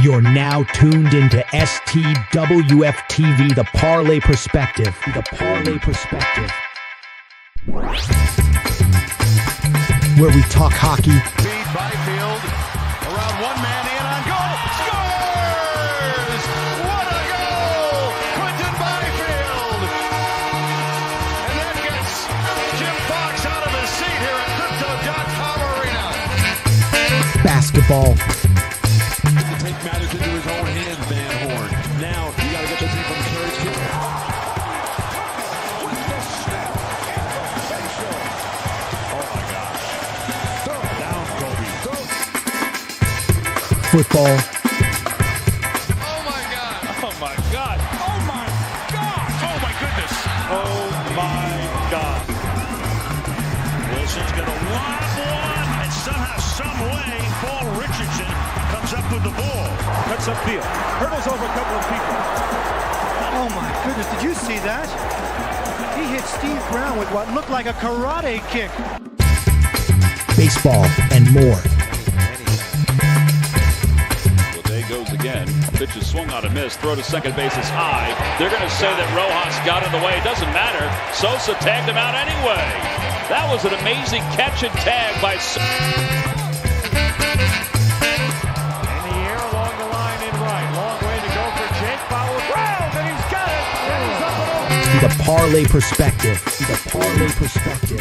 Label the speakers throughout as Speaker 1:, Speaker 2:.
Speaker 1: You're now tuned into STWF-TV, the Parlay Perspective. The Parlay Perspective. Where we talk hockey.
Speaker 2: Feed Byfield around one man in on goal. Scores! What a goal! Quentin Byfield! And that gets Jim Fox out of his seat here at Crypto.com Arena.
Speaker 1: Basketball.
Speaker 3: To take matters into his own hands, Van Horn. Now, you got to get the team from Church.
Speaker 1: Football.
Speaker 2: Oh my God! Oh my God! Oh my God! Oh my goodness!
Speaker 3: Oh my God.
Speaker 4: Wilson's going to lob one, and somehow, some way, Paul Richardson comes up with the ball.
Speaker 3: Cuts upfield. Hurdles over a couple of people.
Speaker 5: Oh my goodness, did you see that? He hit Steve Brown with what looked like a karate kick.
Speaker 1: Baseball and more.
Speaker 6: Well, there goes again. Pitch is swung on a miss. Throw to second base is high. They're going to say that Rojas got in the way. It doesn't matter. Sosa tagged him out anyway. That was an amazing catch and tag by Sosa.
Speaker 4: In the air along the line in right. Long way to go for Jake. Follows round, and he's got it. And he's up and over.
Speaker 1: The Parlay Perspective. The Parlay Perspective.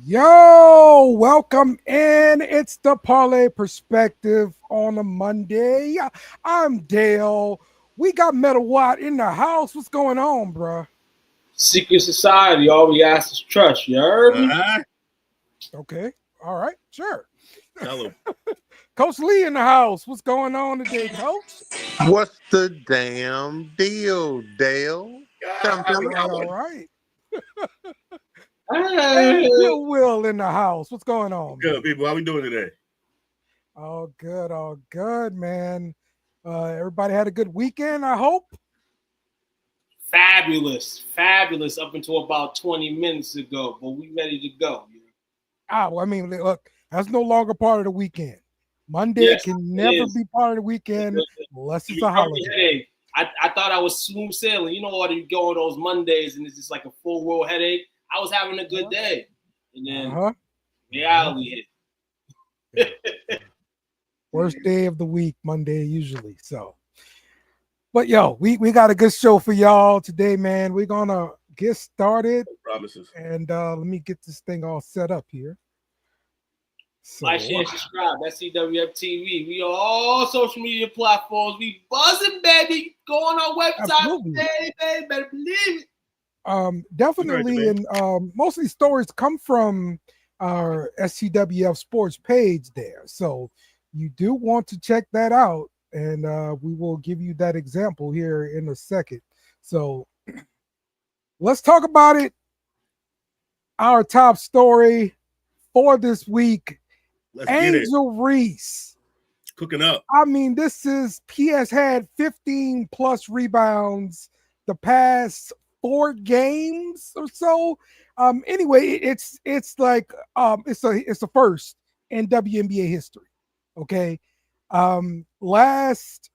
Speaker 7: Yo, welcome in. It's the Parlay Perspective on a Monday. I'm Dale. We got Metal Watt in the house. What's going on, bro?
Speaker 8: Secret society. All we ask is trust. You heard me?
Speaker 7: Okay. All right. Sure.
Speaker 3: Hello.
Speaker 7: Coach Lee in the house. What's going on today, Coach?
Speaker 9: What's the damn deal, Dale?
Speaker 7: All right.
Speaker 8: Hey.
Speaker 7: Will in the house. What's going on?
Speaker 3: Good, people. How we doing today?
Speaker 7: All good, man. Everybody had a good weekend, I hope.
Speaker 8: Fabulous up until about 20 minutes ago, but we ready to go.
Speaker 7: I mean, look, that's no longer part of the weekend. Monday can never be part of the weekend unless it's a holiday.
Speaker 8: I thought I was smooth sailing. You know what? You go on those Mondays and it's just like a full world headache. I was having a good day, and then reality hit.
Speaker 7: Worst day of the week, Monday usually. So, but yo, we got a good show for y'all today, man. We're gonna get started.
Speaker 3: Promises.
Speaker 7: And let me get this thing all set up here. So,
Speaker 8: Like, share, subscribe. That's CWF TV. We on all social media platforms. We buzzing, baby. Go on our website today, baby. Better believe it.
Speaker 7: Definitely, and most of these stories come from our SCWF Sports page there. So you do want to check that out, and we will give you that example here in a second. So let's talk about it. Our top story for this week, Angel Reese.
Speaker 3: Cooking up.
Speaker 7: I mean, he has had 15 plus rebounds the past 4 games or so. Anyway, it's like it's a first in WNBA history. Okay. The last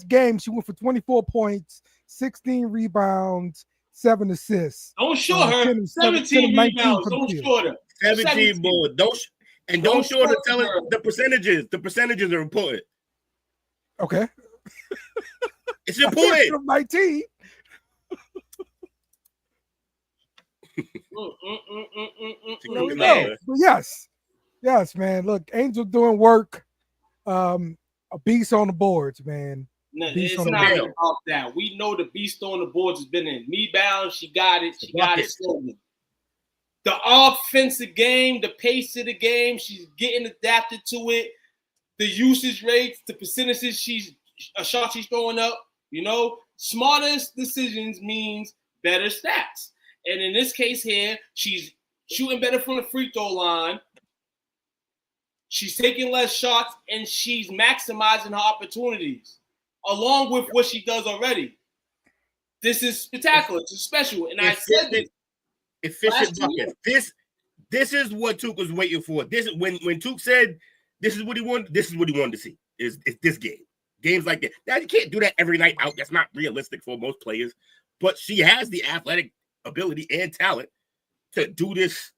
Speaker 7: game she went for 24 points, 16 rebounds, 7 assists.
Speaker 8: Don't show her 17 rebounds. Don't show her
Speaker 3: 17 board. Don't show her tell her the percentages. The percentages are important.
Speaker 7: Okay.
Speaker 3: It's important.
Speaker 7: 19. There we go. Yes, man. Look, Angel doing work. A beast on the boards, man.
Speaker 8: No, it's not about that. We know the beast on the boards has been in. Me bound, she got it. She got it slowly. The offensive game, the pace of the game, she's getting adapted to it. The usage rates, the percentages shots she's throwing up. You know, smartest decisions means better stats. And in this case here, she's shooting better from the free throw line. She's taking less shots, and she's maximizing her opportunities, along with what she does already. This is spectacular. It's special. And I said this.
Speaker 3: Efficient bucket. This is what Took was waiting for. This when Took said
Speaker 10: This is what he wanted to see. Is this game. Games like that. Now you can't do that every night out. That's not realistic for most players. But she has the athletic ability and talent to do this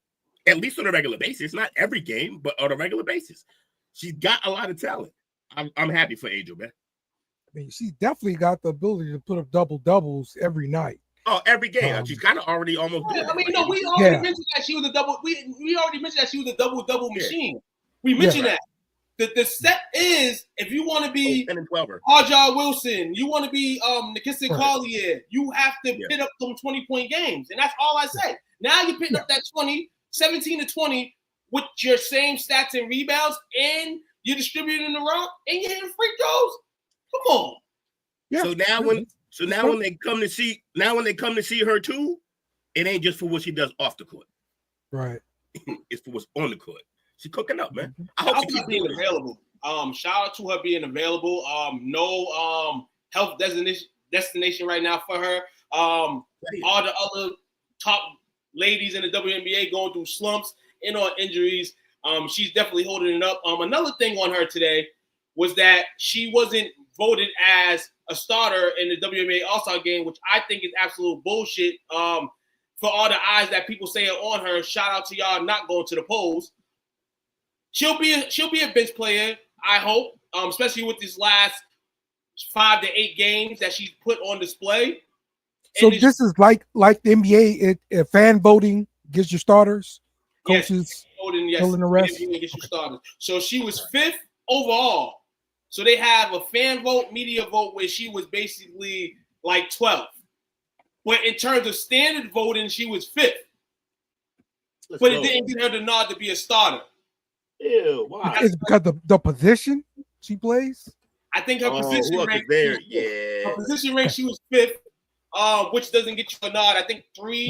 Speaker 10: at least on a regular basis. Not every game, but on a regular basis. She's got a lot of talent. I'm happy for Angel, man.
Speaker 7: I mean, she's definitely got the ability to put up double doubles every night.
Speaker 10: Oh, every game. She's kind of already almost doing it.
Speaker 8: I mean, no, we already mentioned that she was a double. We already mentioned that she was a double machine. We mentioned that. The step is, if you want to be Arjah Wilson, you want to be Nikisa Collier, you have to pit up some 20-point games. And that's all I say. Now you're pitting up that 17 to 20 with your same stats and rebounds, and you're distributing the rock, and you're hitting free throws. Come on.
Speaker 7: Yeah.
Speaker 10: So now when they come to see her too, it ain't just for what she does off the court.
Speaker 7: Right.
Speaker 10: It's for what's on the court. She's cooking up, man.
Speaker 8: I hope she keeps being available. Shout out to her being available. No health destination right now for her. All the other top ladies in the WNBA going through slumps and on injuries. She's definitely holding it up. Another thing on her today was that she wasn't voted as a starter in the WNBA All-Star game, which I think is absolute bullshit. For all the eyes that people say are on her, shout out to y'all not going to the polls. She'll be a bench player, I hope, especially with these last 5 to 8 games that she's put on display.
Speaker 7: So this is like the NBA, fan voting gets your starters, coaches filling the rest.
Speaker 8: Gets your starters. So she was 5th overall. So they have a fan vote, media vote, where she was basically like 12th. But in terms of standard voting, she was 5th. But it didn't get her the nod to be a starter.
Speaker 10: Ew, why?
Speaker 7: It's because the position she plays.
Speaker 8: I think her position rank. Her position rank, she was 5th, which doesn't get you a nod. I think three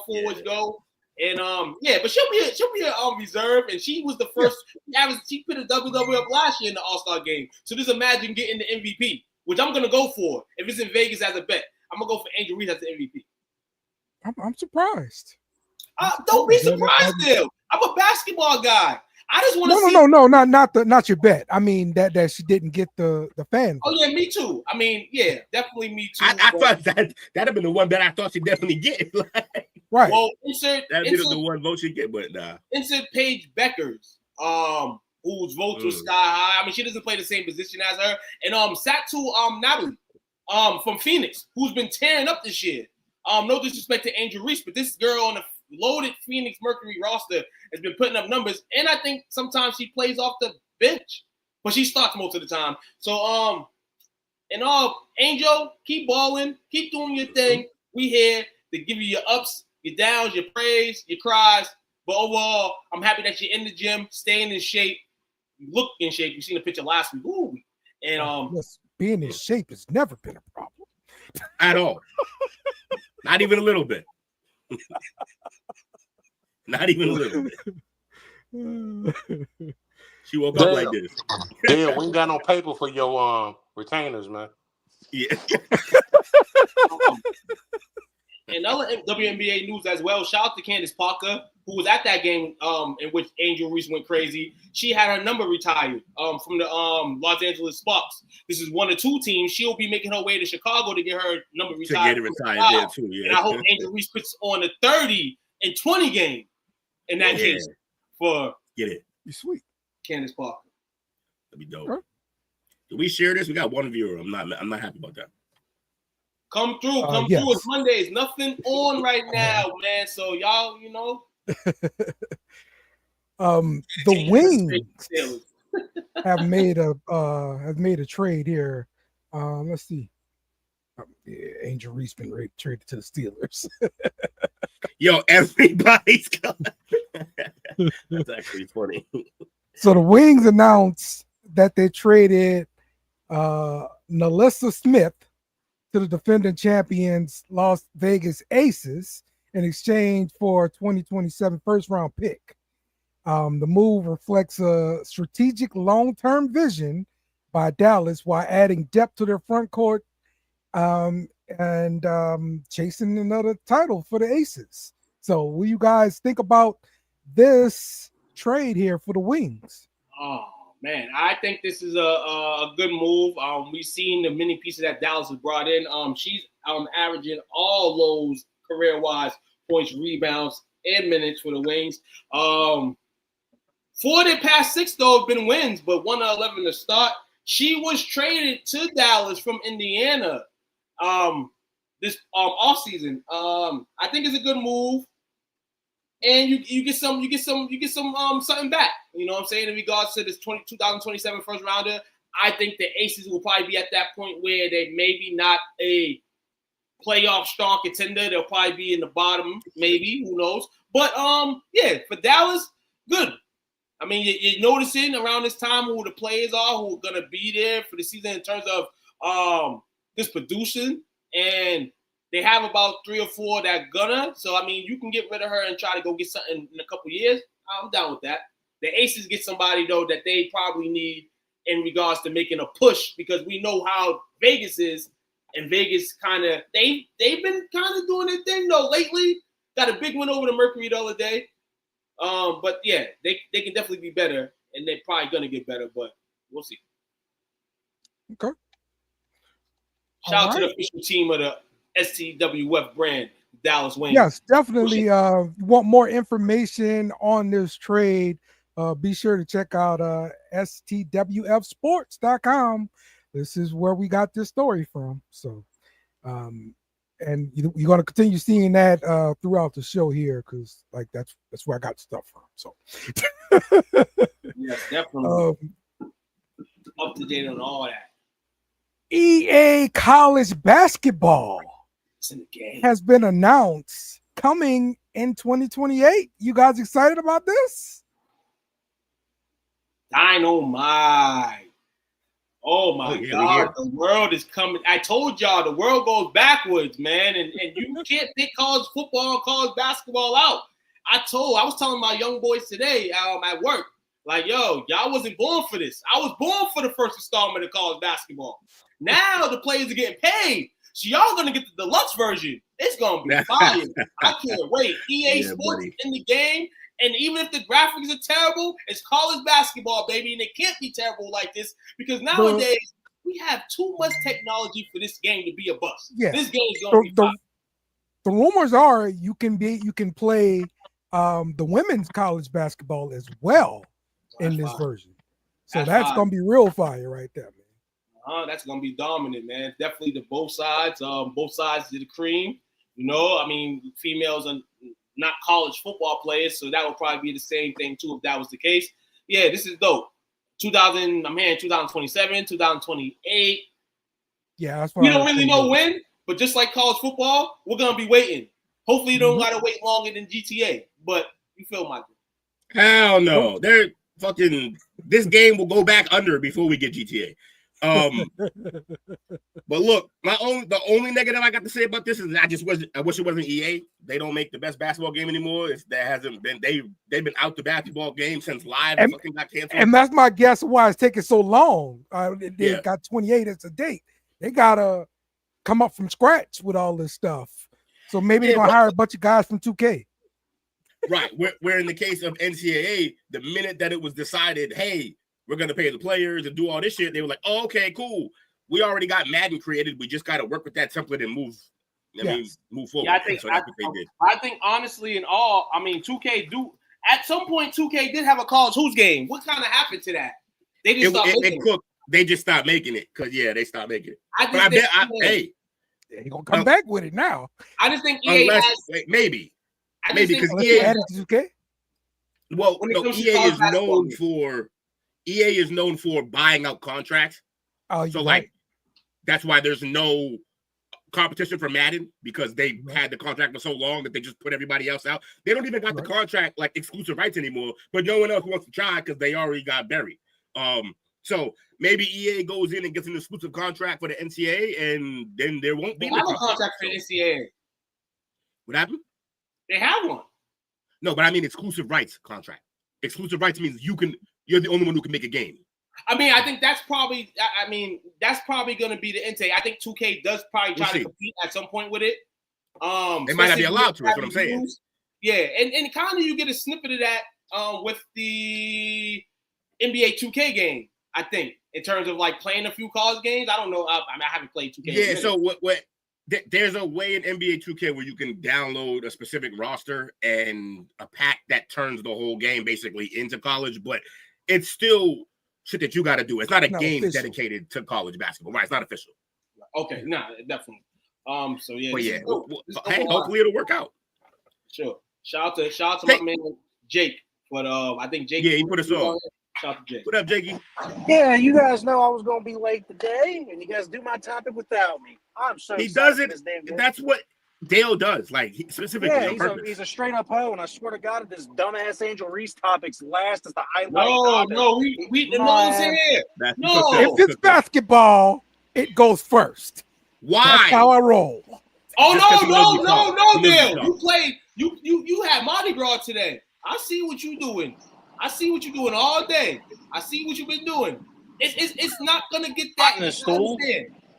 Speaker 8: forwards go, and but she'll be a reserve, and she was the first. She put a double up last year in the All-Star game. So just imagine getting the MVP, which I'm gonna go for if it's in Vegas as a bet. I'm gonna go for Angel Reese as the MVP.
Speaker 7: I'm surprised.
Speaker 8: Don't be surprised, still. I'm a basketball guy. I just want to see.
Speaker 7: No, not your bet. I mean that she didn't get the fan.
Speaker 8: Oh yeah, me too. I mean, yeah, definitely me too.
Speaker 10: I thought that'd have been the one bet I thought she'd definitely get.
Speaker 7: Right.
Speaker 8: Well,
Speaker 10: that'd be the one vote she'd get, but nah.
Speaker 8: Insert Paige Beckers, whose votes were sky high. I mean, she doesn't play the same position as her. And Satu Natalie, from Phoenix, who's been tearing up this year. No disrespect to Angel Reese, but this girl on the loaded Phoenix Mercury roster has been putting up numbers, and I think sometimes she plays off the bench, but she starts most of the time. So, Angel, keep balling, keep doing your thing. We here to give you your ups, your downs, your praise, your cries. But overall, I'm happy that you're in the gym, staying in shape. You look in shape. You seen the picture last week. Ooh. And
Speaker 7: yes, being in shape has never been a problem
Speaker 10: at all. Not even a little bit. Not even a little bit. She woke up like this.
Speaker 11: Damn, we ain't got no paper for your retainers, man.
Speaker 10: Yeah.
Speaker 8: And other WNBA news as well. Shout out to Candace Parker, who was at that game in which Angel Reese went crazy. She had her number retired from the Los Angeles Sparks. This is one of 2 teams. She'll be making her way to Chicago to get her number retired.
Speaker 10: To get it retired there too, yeah.
Speaker 8: And I hope Angel Reese puts on a 30 and 20 game in that case for
Speaker 10: get it.
Speaker 7: Be sweet.
Speaker 8: Candace Parker.
Speaker 10: That'd be dope. Huh? Do we share this? We got 1 viewer. I'm not happy about that.
Speaker 8: Come through. It's Mondays. Nothing on right now, man. So y'all,
Speaker 7: the Wings have made a trade here. Let's see. Angel Reese been traded to the Steelers.
Speaker 10: Yo, everybody's coming. That's actually funny.
Speaker 7: So the Wings announced that they traded Nalissa Smith to the defending champions Las Vegas Aces in exchange for a 2027 first-round pick. The move reflects a strategic long-term vision by Dallas while adding depth to their front court and chasing another title for the Aces. So what do you guys think about this trade here for the Wings?
Speaker 8: Oh man, I think this is a good move. We've seen the many pieces that Dallas has brought in. She's averaging all those career-wise points, rebounds, and minutes for the Wings. 4 of their past 6 though have been wins, but 1 of 11 to start. She was traded to Dallas from Indiana this offseason. I think it's a good move. And you get some something back. You know what I'm saying? In regards to this 2027 first rounder, I think the Aces will probably be at that point where they maybe not a playoff strong contender. They'll probably be in the bottom, maybe, who knows. But yeah, for Dallas, good. I mean, you're noticing around this time who the players are who are gonna be there for the season in terms of this producing, and they have about 3 or 4 that gonna. So I mean, you can get rid of her and try to go get something in a couple years. I'm down with that. The Aces get somebody though that they probably need in regards to making a push, because we know how Vegas is, and Vegas kind of they've been kind of doing their thing though lately. Got a big win over the Mercury the other day. But yeah, they can definitely be better, and they're probably gonna get better, but we'll see.
Speaker 7: Okay.
Speaker 8: Shout out to the official team of the STWF brand, Dallas Wings.
Speaker 7: Yes, definitely. Want more information on this trade? Be sure to check out STWFsports.com. This is where we got this story from. So, and you're going to continue seeing that throughout the show here, because like that's where I got stuff from. So,
Speaker 8: yes, definitely up to date on all that.
Speaker 7: EA College Basketball has been announced coming in 2028. You guys excited about this?
Speaker 8: Dynamite. Oh my God, the world is coming. I told y'all the world goes backwards, man, and you can't pick college football and college basketball out. I was telling my young boys today at work, like, yo, y'all wasn't born for this. I was born for the first installment of college basketball. Now the players are getting paid. So y'all gonna get the deluxe version. It's gonna be fire. I can't wait. EA Sports in the game. And even if the graphics are terrible, it's college basketball, baby. And it can't be terrible like this, because nowadays we have too much technology for this game to be a bust.
Speaker 7: Yeah.
Speaker 8: This game is gonna be fire.
Speaker 7: The rumors are you can play the women's college basketball as well in this version. So that's gonna be real fire right there, man.
Speaker 8: That's gonna be dominant, man. Definitely the both sides of the cream. You know, I mean, females are not college football players, so that would probably be the same thing too if that was the case. Yeah, this is dope. 2027, 2028.
Speaker 7: Yeah, that's
Speaker 8: we don't really know when, but just like college football, we're gonna be waiting. Hopefully, you don't gotta wait longer than GTA. But you feel my thing.
Speaker 10: Hell no, they're fucking. This game will go back under before we get GTA. But look, the only negative I got to say about this is I wish it wasn't EA. They don't make the best basketball game anymore. That hasn't been they've been out the basketball game since Live and fucking got canceled.
Speaker 7: And that's my guess why it's taking so long. They got 28 as a date. They gotta come up from scratch with all this stuff. So maybe they're gonna hire a bunch of guys from 2K.
Speaker 10: Right. Where in the case of NCAA, the minute that it was decided, hey, we're going to pay the players and do all this shit, they were like, oh, okay, cool. We already got Madden created. We just got to work with that template and move forward.
Speaker 8: Yeah, that's what they did. I think, honestly, 2K at some point, 2K did have a college hoops game. What kind of happened to that? They just stopped making it.
Speaker 10: They just stopped making it because, they stopped making it.
Speaker 7: Hey, he's going to come back with it now.
Speaker 8: I just think EA
Speaker 10: maybe because EA
Speaker 7: added to 2K.
Speaker 10: Well, no, EA is known for buying out contracts.
Speaker 7: Oh,
Speaker 10: so that's why there's no competition for Madden, because they had the contract for so long that they just put everybody else out. They don't even got the contract like exclusive rights anymore, but no one else wants to try because they already got buried. So maybe EA goes in and gets an exclusive contract for the NCAA, and then there won't be
Speaker 8: a contract for the NCAA.
Speaker 10: What happened?
Speaker 8: They have one.
Speaker 10: No, but I mean exclusive rights contract. Exclusive rights means you're the only one who can make a game.
Speaker 8: I mean, I think that's probably going to be the intake. I think 2K does probably try to compete at some point with it.
Speaker 10: They might not be allowed to. That's what I'm saying.
Speaker 8: Yeah, and kind of you get a snippet of that with the NBA 2K game, I think, in terms of like playing a few college games. I don't know. I haven't played 2K.
Speaker 10: Yeah, so there's a way in NBA 2K where you can download a specific roster and a pack that turns the whole game basically into college, but it's still shit that you got to do. It's not a game dedicated to college basketball, right? It's not official.
Speaker 8: Okay, definitely. So yeah,
Speaker 10: but yeah, hey, hopefully it'll work out.
Speaker 8: Sure. Shout out to my man Jake. But I think Jake.
Speaker 10: Yeah, he put us on.
Speaker 8: Shout out to Jake.
Speaker 10: What up, Jakey?
Speaker 12: Yeah, you guys know I was going to be late today, and you guys do my topic without me. I'm so.
Speaker 10: He does it. That's what Dale does. Like specifically.
Speaker 12: Yeah, he's a straight up hoe, and I swear to God, if this dumbass Angel Reese topics last as the highlight.
Speaker 8: No, we the nose here. No,
Speaker 7: if it's basketball, it goes first.
Speaker 10: Why?
Speaker 7: That's how I roll.
Speaker 8: Oh no, Dale. You played. You had Mardi Gras today. I see what you doing. I see what you're doing all day. I see what you've been doing. It's not gonna get that.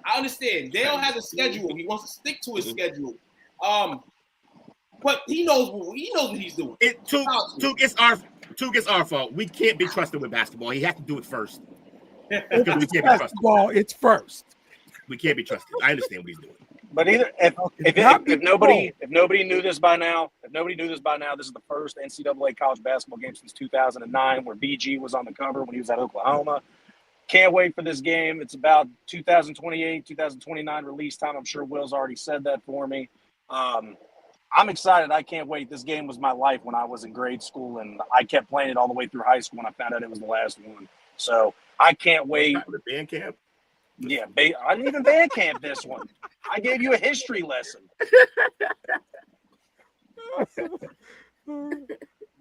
Speaker 8: I understand. Dale has a schedule. He wants to stick to his schedule. But he knows what he's doing.
Speaker 10: Took it's our fault. We can't be trusted with basketball. He has to do it first.
Speaker 7: It's first.
Speaker 10: We can't be trusted. I understand what he's doing.
Speaker 12: But if nobody knew this by now, this is the first NCAA college basketball game since 2009 where BG was on the cover when he was at Oklahoma. Can't wait for this game. It's about 2028, 2029 release time. I'm sure Will's already said that for me. I'm excited. I can't wait. This game was my life when I was in grade school, and I kept playing it all the way through high school when I found out it was the last one. So I can't wait.
Speaker 10: The band camp?
Speaker 12: Yeah, I didn't even band camp this one. I gave you a history lesson. But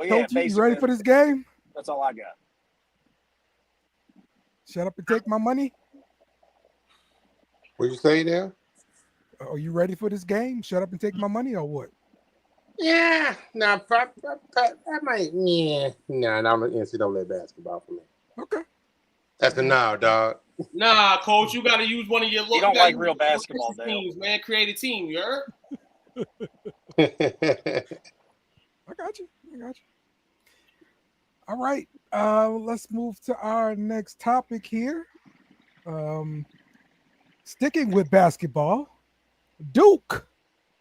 Speaker 12: yeah,
Speaker 7: you ready for this game?
Speaker 12: That's all I got.
Speaker 7: Shut up and take my money.
Speaker 9: What'd you say there?
Speaker 7: Are you ready for this game? Shut up and take my money or what?
Speaker 9: Yeah, I might. Yeah, no, not NCAA basketball for me.
Speaker 7: Okay.
Speaker 9: That's a no, dog.
Speaker 8: Nah, coach, you got to use one of your.
Speaker 12: You don't like real basketball,
Speaker 8: teams, man. Create a team, you heard?
Speaker 7: I got you. All right, let's move to our next topic here. Sticking with basketball, Duke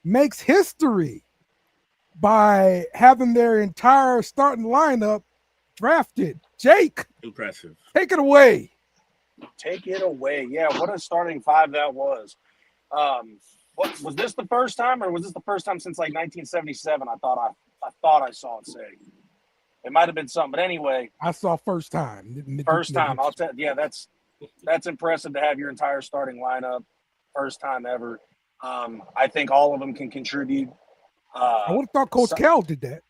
Speaker 7: makes history by having their entire starting lineup drafted. Jake,
Speaker 10: impressive.
Speaker 7: Take it away.
Speaker 12: Yeah, what a starting five that was. What was this the first time, or was this the first time since like 1977? I thought I saw it say. It might have been something, but anyway.
Speaker 7: I saw first time.
Speaker 12: First time. I'll tell. Yeah, that's impressive to have your entire starting lineup. First time ever. I think all of them can contribute.
Speaker 7: I would have thought Coach Cal did that.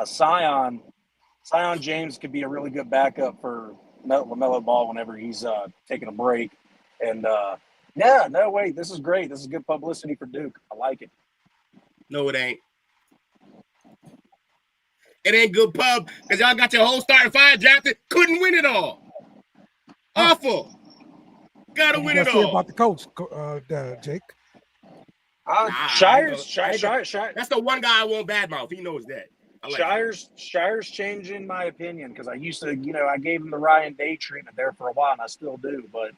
Speaker 12: Sion James could be a really good backup for LaMelo Ball whenever he's taking a break. And wait, this is great. This is good publicity for Duke. I like it.
Speaker 10: No, it ain't. It ain't good pub because y'all got your whole starting five drafted. Couldn't win it all. Awful. Gotta win it all.
Speaker 7: About the coach, Jake.
Speaker 12: Shire's.
Speaker 10: That's the one guy I won't badmouth. He knows that.
Speaker 12: Shire's changing my opinion because I used to, I gave him the Ryan Day treatment there for a while, and I still do. But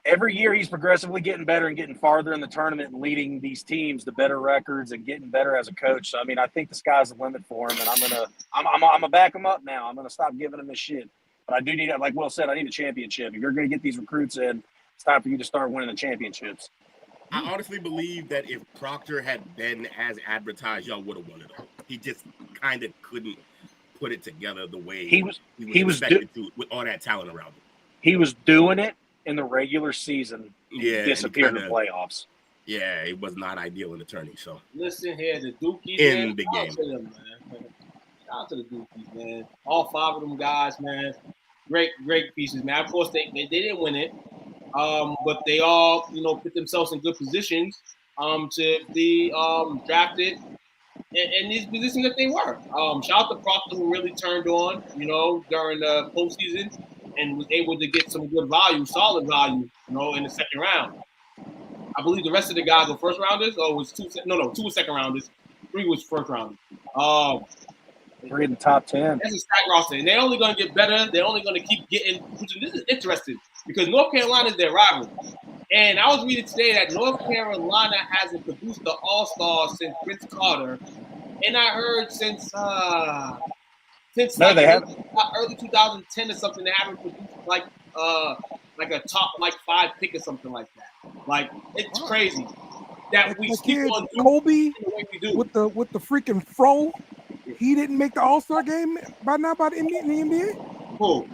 Speaker 12: every year he's progressively getting better and getting farther in the tournament and leading these teams to better records and getting better as a coach. So I mean, I think the sky's the limit for him, and I'm gonna back him up now. I'm gonna stop giving him this shit. But I do need, like Will said, I need a championship. If you're gonna get these recruits in, it's time for you to start winning the championships.
Speaker 10: I honestly believe that if Proctor had been as advertised, y'all would have won it all. He just kind of couldn't put it together the way he was expected to with all that talent around him.
Speaker 12: He was doing it in the regular season.
Speaker 10: Yeah,
Speaker 12: disappeared in the playoffs.
Speaker 10: Yeah, it was not ideal in the tourney. So
Speaker 8: listen here, the Dukies
Speaker 10: in the game.
Speaker 8: Shout out to the Dukies, man. All five of them guys, man. Great pieces, man. Of course, they didn't win it. But they all, put themselves in good positions to be drafted in these positions that they were. Shout out to Proctor, who really turned on, during the postseason and was able to get some good value, solid value, in the second round. I believe the rest of the guys were first rounders, or was two second rounders. 3 was first rounders.
Speaker 12: 3 in the top 10.
Speaker 8: That's a stack roster, and they're only going to get better. They're only going to keep getting. This is interesting because North Carolina is their rival. And I was reading today that North Carolina hasn't produced the All-Star since Vince Carter, and I heard since
Speaker 12: they haven't.
Speaker 8: Early 2010 or something, they haven't produced like a top 5 pick or something like that. Like it's crazy that we keep on doing
Speaker 7: Kobe
Speaker 8: the way we do.
Speaker 7: with the freaking fro. He didn't make the All-Star game by now by the NBA.
Speaker 8: Who?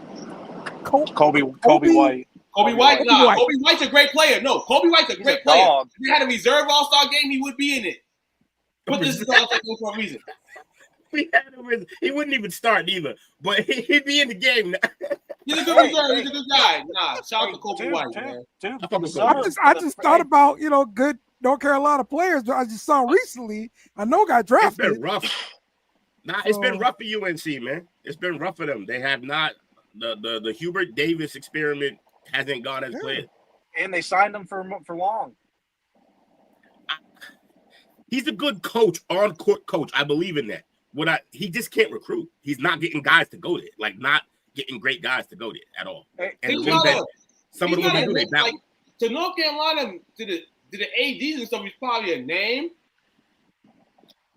Speaker 12: Kobe White.
Speaker 8: Kobe White? Nah, Kobe White's a great player. No, Kobe White's a great player.
Speaker 12: Dog.
Speaker 8: If he had a reserve All-Star game, he would be in it. But this is All-Star game for a reason.
Speaker 10: He wouldn't even start either, but he'd be in the game.
Speaker 8: He's a good reserve. He's a good guy. Nah, shout out to Kobe White, man.
Speaker 7: I just thought about good North Carolina players that I just saw recently. I know got drafted.
Speaker 10: It's been rough. It's been rough for UNC, man. It's been rough for them. They have not the Hubert Davis experiment hasn't gone as planned.
Speaker 12: And they signed him for long.
Speaker 10: He's a good coach, on-court coach. I believe in that. He just can't recruit. He's not getting guys to go there. Like, not getting great guys to go there at all. And some of the ones they battle.
Speaker 8: To North Carolina, to the ADs and stuff, he's probably a name.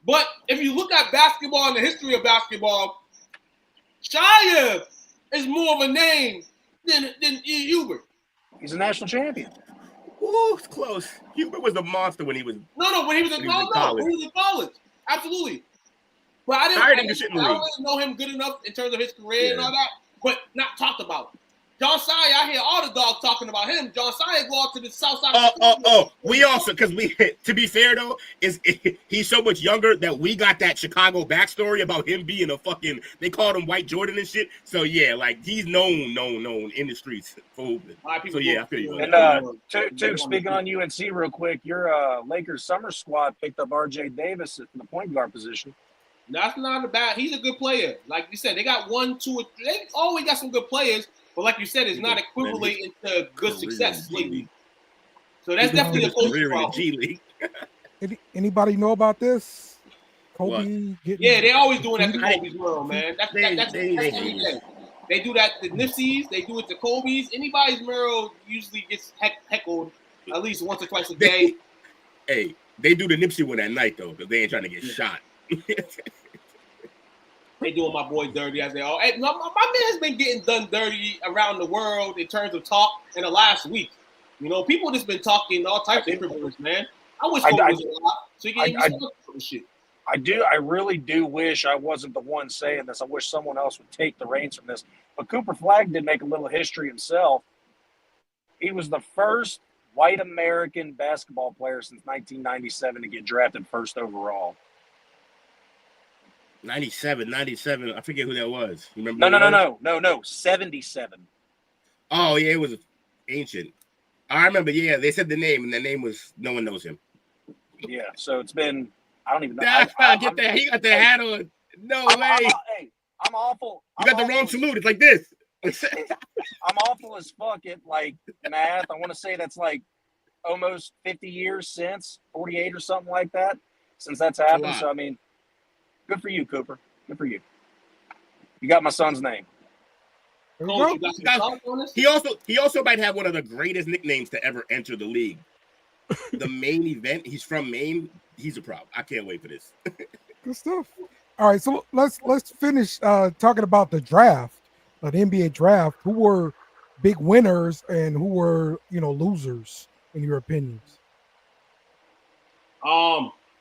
Speaker 8: But if you look at basketball and the history of basketball, Shia is more of a name than Hubert.
Speaker 12: He's a national champion.
Speaker 10: Ooh, it's close. Hubert was a monster when he was.
Speaker 8: When he was in college. Absolutely. But I didn't really know him good enough in terms of his career and all that, but not talked about. John Saya, I hear all the dogs talking about him. John Saya go out to the south side.
Speaker 10: We also, because to be fair though, he's so much younger that we got that Chicago backstory about him being they called him White Jordan and shit. So yeah, like he's known in the streets for hooping. So yeah, I feel you.
Speaker 12: And Tuke, speaking on UNC real quick, your Lakers summer squad picked up RJ Davis in the point guard position.
Speaker 8: That's not a bad. He's a good player. Like you said, they got 1, 2, they always got some good players. But like you said, it's not equivalent into good success lately. So that's definitely a coaching problem.
Speaker 7: Anybody know about this? Kobe
Speaker 8: they always doing that to Kobe's world, man. That's every day. They do that to Nipsey's. They do it to Kobe's. Anybody's mural usually gets heckled at least once or twice a day.
Speaker 10: Hey, they do the Nipsey one at night, though, because they ain't trying to get shot.
Speaker 8: They doing my boy dirty as they all. Hey, my man has been getting done dirty around the world in terms of talk in the last week. People just been talking all types of privilege, man. I wish Kobe was alive, so he can shit.
Speaker 12: I really do wish I wasn't the one saying this. I wish someone else would take the reins from this. But Cooper Flagg did make a little history himself. He was the first white American basketball player since 1997 to get drafted first overall.
Speaker 10: 97. I forget who that was. You remember?
Speaker 12: No. 77.
Speaker 10: Oh yeah, it was ancient. I remember. Yeah, they said the name, and the name was no one knows him.
Speaker 12: Yeah, so it's been. I don't even know.
Speaker 10: Get that. He got the hat on. No way.
Speaker 12: I'm awful.
Speaker 10: You got the wrong salute. It's like this.
Speaker 12: I'm awful as fuck at like math. I want to say that's like almost 50 years since 48 or something like that since that's happened. So I mean. Good for you, Cooper. Good for you. You got my son's name.
Speaker 10: He also might have one of the greatest nicknames to ever enter the league. The main event. He's from Maine. He's a problem. I can't wait for this.
Speaker 7: Good stuff. All right, so let's finish talking about the draft, the NBA draft. Who were big winners and who were losers in your opinions?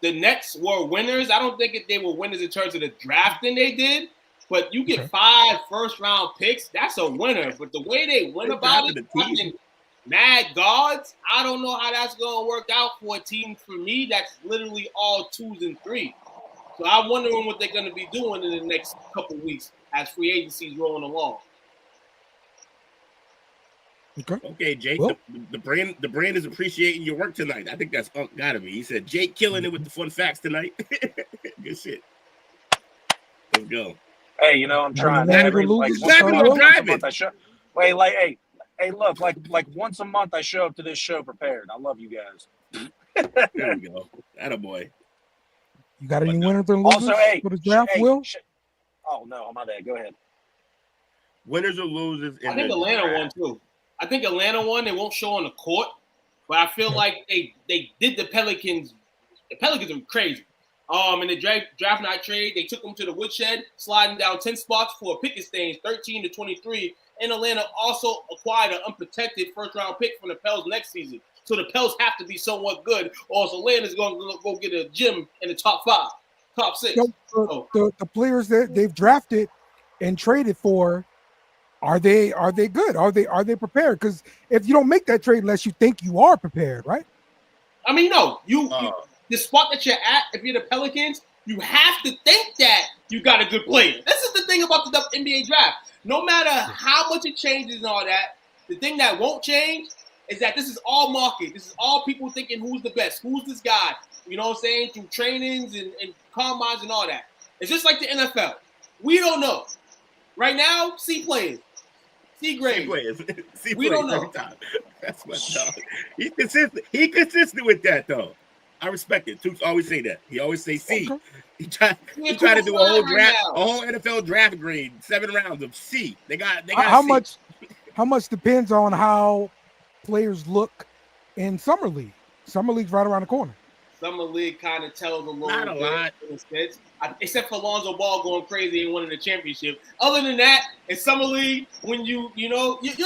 Speaker 8: The Nets were winners. I don't think they were winners in terms of the drafting they did, but you get 5 first-round picks, that's a winner. But the way they went about it, fucking mad guards, I don't know how that's going to work out for a team, for me, that's literally all 2s and 3s. So I'm wondering what they're going to be doing in the next couple weeks as free agency is rolling along.
Speaker 10: Okay, Jake. Well, the brand is appreciating your work tonight. I think that's gotta be. He said Jake killing it with the fun facts tonight. Good shit. Let's go.
Speaker 12: Hey, I'm trying. Look, once a month I show up to this show prepared. I love you guys.
Speaker 10: There we go. Attaboy.
Speaker 7: You got any winners and losers for the draft, Will?
Speaker 12: Oh no, my bad. Go ahead.
Speaker 10: Winners or losers?
Speaker 8: I think Atlanta won too. I think Atlanta won. They won't show on the court, but I feel like they did the Pelicans. The Pelicans are crazy. In the draft night trade, they took them to the woodshed, sliding down 10 spots for a pick exchange, 13 to 23. And Atlanta also acquired an unprotected first-round pick from the Pels next season. So the Pels have to be somewhat good, or else Atlanta's going to go get a gym in the top 5, top 6.
Speaker 7: The players that they've drafted and traded for, are they good? Are they prepared? Because if you don't make that trade unless you think you are prepared, right?
Speaker 8: I mean, no, you the spot that you're at, if you're the Pelicans, you have to think that you got a good player. This is the thing about the NBA draft. No matter how much it changes and all that, the thing that won't change is that this is all market. This is all people thinking who's the best, who's this guy. You know what I'm saying? Through trainings and combines and all that. It's just like the NFL. We don't know. Right now, C players. C grade. We don't know.
Speaker 10: That's my dog. He's consistent. He consistent with that though. I respect it. Toots always say that. He always say C. Okay. He try to do a whole draft, a whole NFL draft grade, 7 rounds of C. They got
Speaker 7: how
Speaker 10: C.
Speaker 7: How much depends on how players look in summer league. Summer league's right around the corner.
Speaker 8: Summer league kind of tells a little
Speaker 10: Not a lot.
Speaker 8: Except for Lonzo Ball going crazy and winning the championship. Other than that, in summer league, when you'll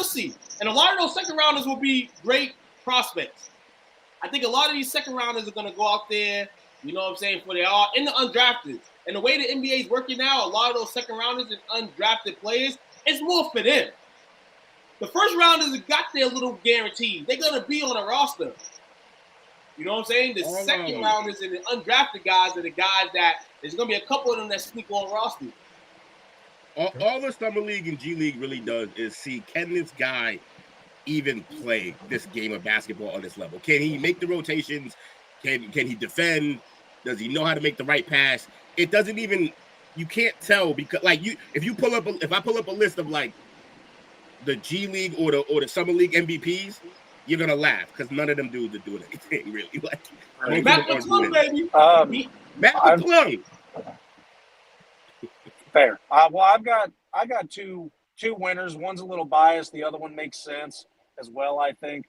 Speaker 8: see. And a lot of those second rounders will be great prospects. I think a lot of these second rounders are going to go out there, you know what I'm saying, for they are in the undrafted. And the way the NBA is working now, a lot of those second rounders and undrafted players, it's more for them. The first rounders have got their little guarantees. They're going to be on a roster. You know what I'm saying? The second rounders and the undrafted guys are the guys that there's going to be a couple of them that sneak on roster.
Speaker 10: All the Summer League and G League really does is see, can this guy even play this game of basketball on this level? Can he make the rotations? Can he defend? Does he know how to make the right pass? It doesn't even, you can't tell because like if I pull up a list of like the G League or the Summer League MVPs, you're gonna laugh because none of them dudes are doing anything really. Like
Speaker 8: Matt McClung, baby.
Speaker 10: Matt McClung.
Speaker 12: Fair. Well, I got two winners. One's a little biased. The other one makes sense as well. I think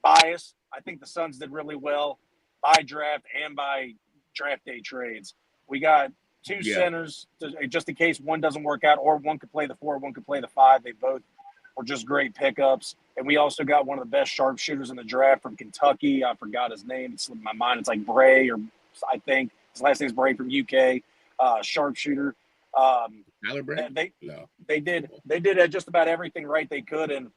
Speaker 12: biased. I think the Suns did really well by draft and by draft day trades. We got two centers just in case one doesn't work out, or one could play the 4, one could play the 5. They both were just great pickups. And we also got one of the best sharpshooters in the draft from Kentucky. I forgot his name. It's in my mind. It's like Bray, or I think his last name is Bray, from UK. Sharpshooter.
Speaker 10: Tyler Bray?
Speaker 12: They did just about everything right they could. And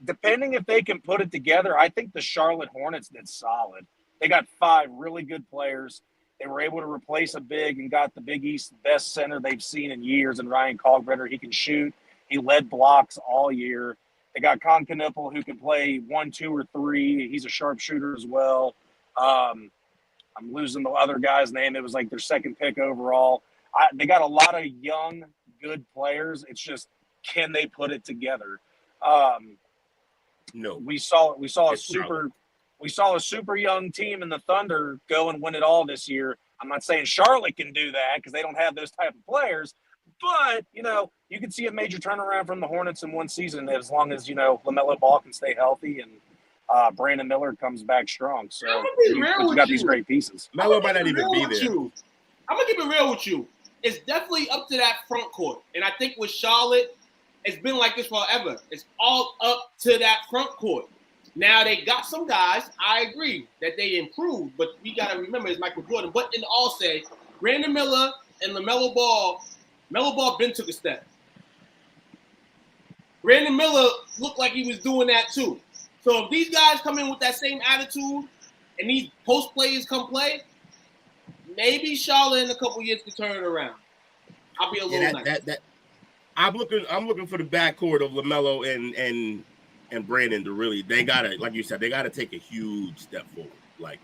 Speaker 12: depending if they can put it together, I think the Charlotte Hornets did solid. They got 5 really good players. They were able to replace a big and got the Big East's best center they've seen in years in Ryan Kalkbrenner. He can shoot. He led blocks all year. They got Con Knipple, who can play 1, 2, or 3. He's a sharpshooter as well. I'm losing the other guy's name. It was like their second pick overall. They got a lot of young, good players. It's just, can they put it together?
Speaker 10: No.
Speaker 12: We saw a super young team in the Thunder go and win it all this year. I'm not saying Charlotte can do that because they don't have those type of players, but you can see a major turnaround from the Hornets in one season as long as LaMelo Ball can stay healthy and Brandon Miller comes back strong. So you got these great pieces.
Speaker 10: Melo might not even be there.
Speaker 8: I'm gonna keep it real with you. It's definitely up to that front court, and I think with Charlotte, it's been like this forever. It's all up to that front court. Now they got some guys. I agree that they improved, but we got to remember it's Michael Jordan. But in all say, Brandon Miller and LaMelo Ball been took a step. Brandon Miller looked like he was doing that too. So if these guys come in with that same attitude and these post players come play, maybe Charlotte in a couple years can turn it around. I'll be a little nice.
Speaker 10: I'm looking for the backcourt of LaMelo and Brandon to really, they gotta, like you said, they gotta take a huge step forward, like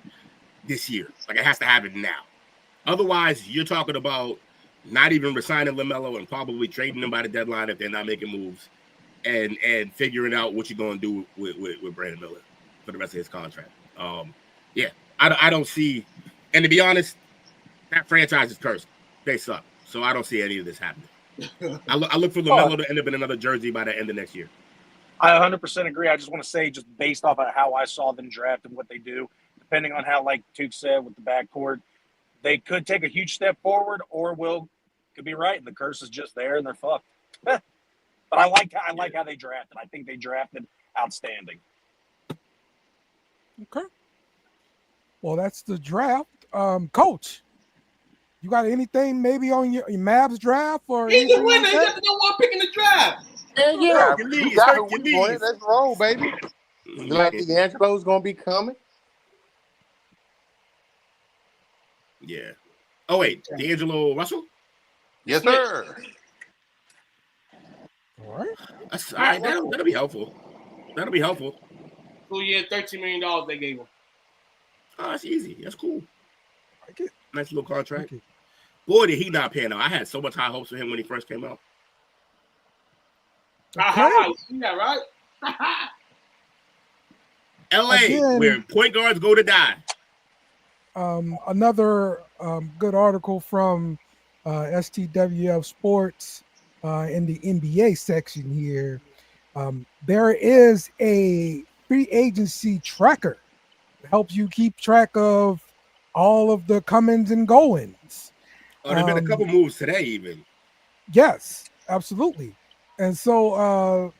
Speaker 10: this year. Like it has to happen now. Otherwise, you're talking about not even resigning LaMelo and probably trading them by the deadline if they're not making moves, and figuring out what you're gonna do with Brandon Miller for the rest of his contract. I don't see, and to be honest, that franchise is cursed. They suck. So I don't see any of this happening. I look for LaMelo to end up in another jersey by the end of next year.
Speaker 12: I 100% agree. I just want to say, just based off of how I saw them draft and what they do, depending on how, like Tuke said, with the backcourt, they could take a huge step forward, or could be right, and the curse is just there, and they're fucked. But I like how they drafted. I think they drafted outstanding.
Speaker 7: Okay. Well, that's the draft. Coach, you got anything maybe on your Mavs draft or?
Speaker 8: He's the winner. He got the number one pick in the draft.
Speaker 9: Yeah. We got who we wanted. Let's roll, baby. Like D'Angelo's gonna be coming.
Speaker 10: Yeah. Oh wait, D'Angelo Russell?
Speaker 9: Yes, sir.
Speaker 7: All right.
Speaker 10: That's all right. That'll be helpful. That'll be helpful.
Speaker 8: 2 years, $13 million they gave him.
Speaker 10: Oh, that's easy. That's cool.
Speaker 7: Okay.
Speaker 10: Nice little contract. Boy, did he not pan out. I had so much high hopes for him when he first came out.
Speaker 8: You see that, right?
Speaker 10: LA,
Speaker 7: Again,
Speaker 10: where point guards go to die.
Speaker 7: Another good article from STWF Sports in the NBA section here. There is a free agency tracker that helps you keep track of all of the comings and goings.
Speaker 10: Oh, there's been a couple moves today, even.
Speaker 7: Yes, absolutely. And so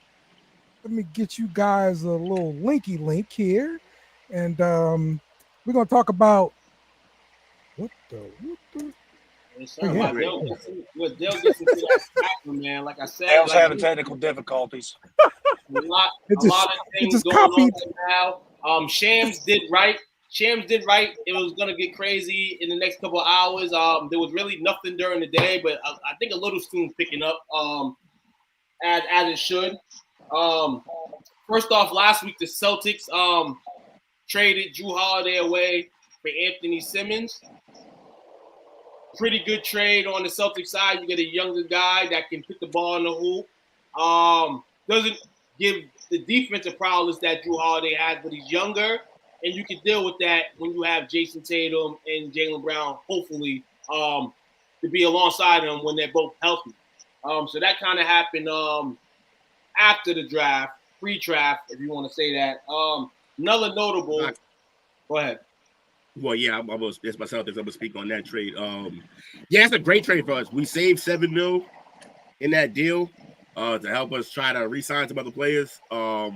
Speaker 7: let me get you guys a little linky link here. And we're going to talk about what the
Speaker 8: What Dale gets into that factor, man. Like I said,
Speaker 12: Dale's having technical difficulties.
Speaker 8: A lot of things going on right now. Shams did right. It was gonna get crazy in the next couple of hours. There was really nothing during the day, but I think a little soon picking up. As it should. First off, last week the Celtics traded Drew Holiday away for Anthony Simmons. Pretty good trade on the Celtics side. You get a younger guy that can put the ball in the hoop. Doesn't give the defensive prowess that Drew Holiday has, but he's younger, and you can deal with that when you have Jason Tatum and Jaylen Brown, hopefully, to be alongside him when they're both healthy. So that kind of happened after the draft, pre-draft, if you want to say that. Another notable. Go ahead.
Speaker 10: Well, yeah, it's my Celtics. I'm gonna speak on that trade. Yeah, it's a great trade for us. We saved $7 million in that deal to help us try to re-sign some other players, or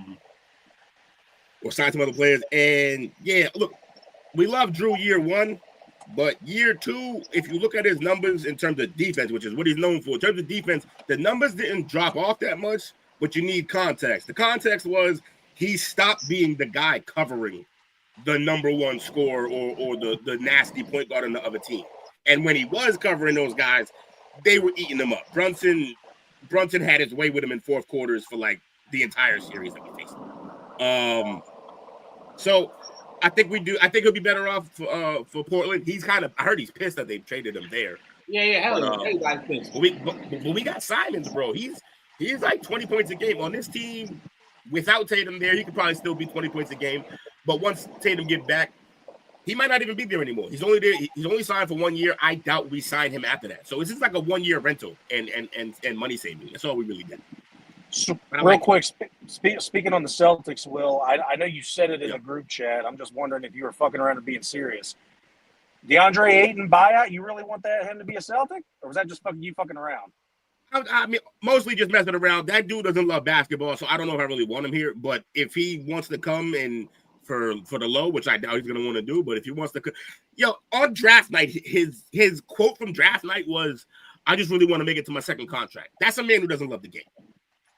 Speaker 10: sign some other players. And yeah, look, we love Drew year one, but year two, if you look at his numbers in terms of defense, which is what he's known for, in terms of defense, the numbers didn't drop off that much, but you need context. The context was he stopped being the guy covering the number one scorer or the nasty point guard on the other team. And when he was covering those guys, they were eating them up. Brunson had his way with him in fourth quarters for like the entire series that we faced. So I think he'll be better off for Portland. I heard he's pissed that they traded him there.
Speaker 8: Yeah, hell yeah. Everybody's pissed.
Speaker 10: But we got Simons, bro. He's like 20 points a game on this team. Without Tatum there, he could probably still be 20 points a game. But once Tatum get back, he might not even be there anymore. He's only there. He's only signed for 1 year. I doubt we sign him after that. So it's just like a 1 year rental and money saving. That's all we really did.
Speaker 12: So, real quick, speaking on the Celtics, Will, I know you said it in the group chat. I'm just wondering if you were fucking around and being serious. DeAndre Ayton buyout, you really want him to be a Celtic? Or was that just you fucking around?
Speaker 10: I mean, mostly just messing around. That dude doesn't love basketball, so I don't know if I really want him here. But if he wants to come and for the low, which I doubt he's going to want to do, but if he wants to on draft night, his quote from draft night was, I just really want to make it to my second contract. That's a man who doesn't love the game.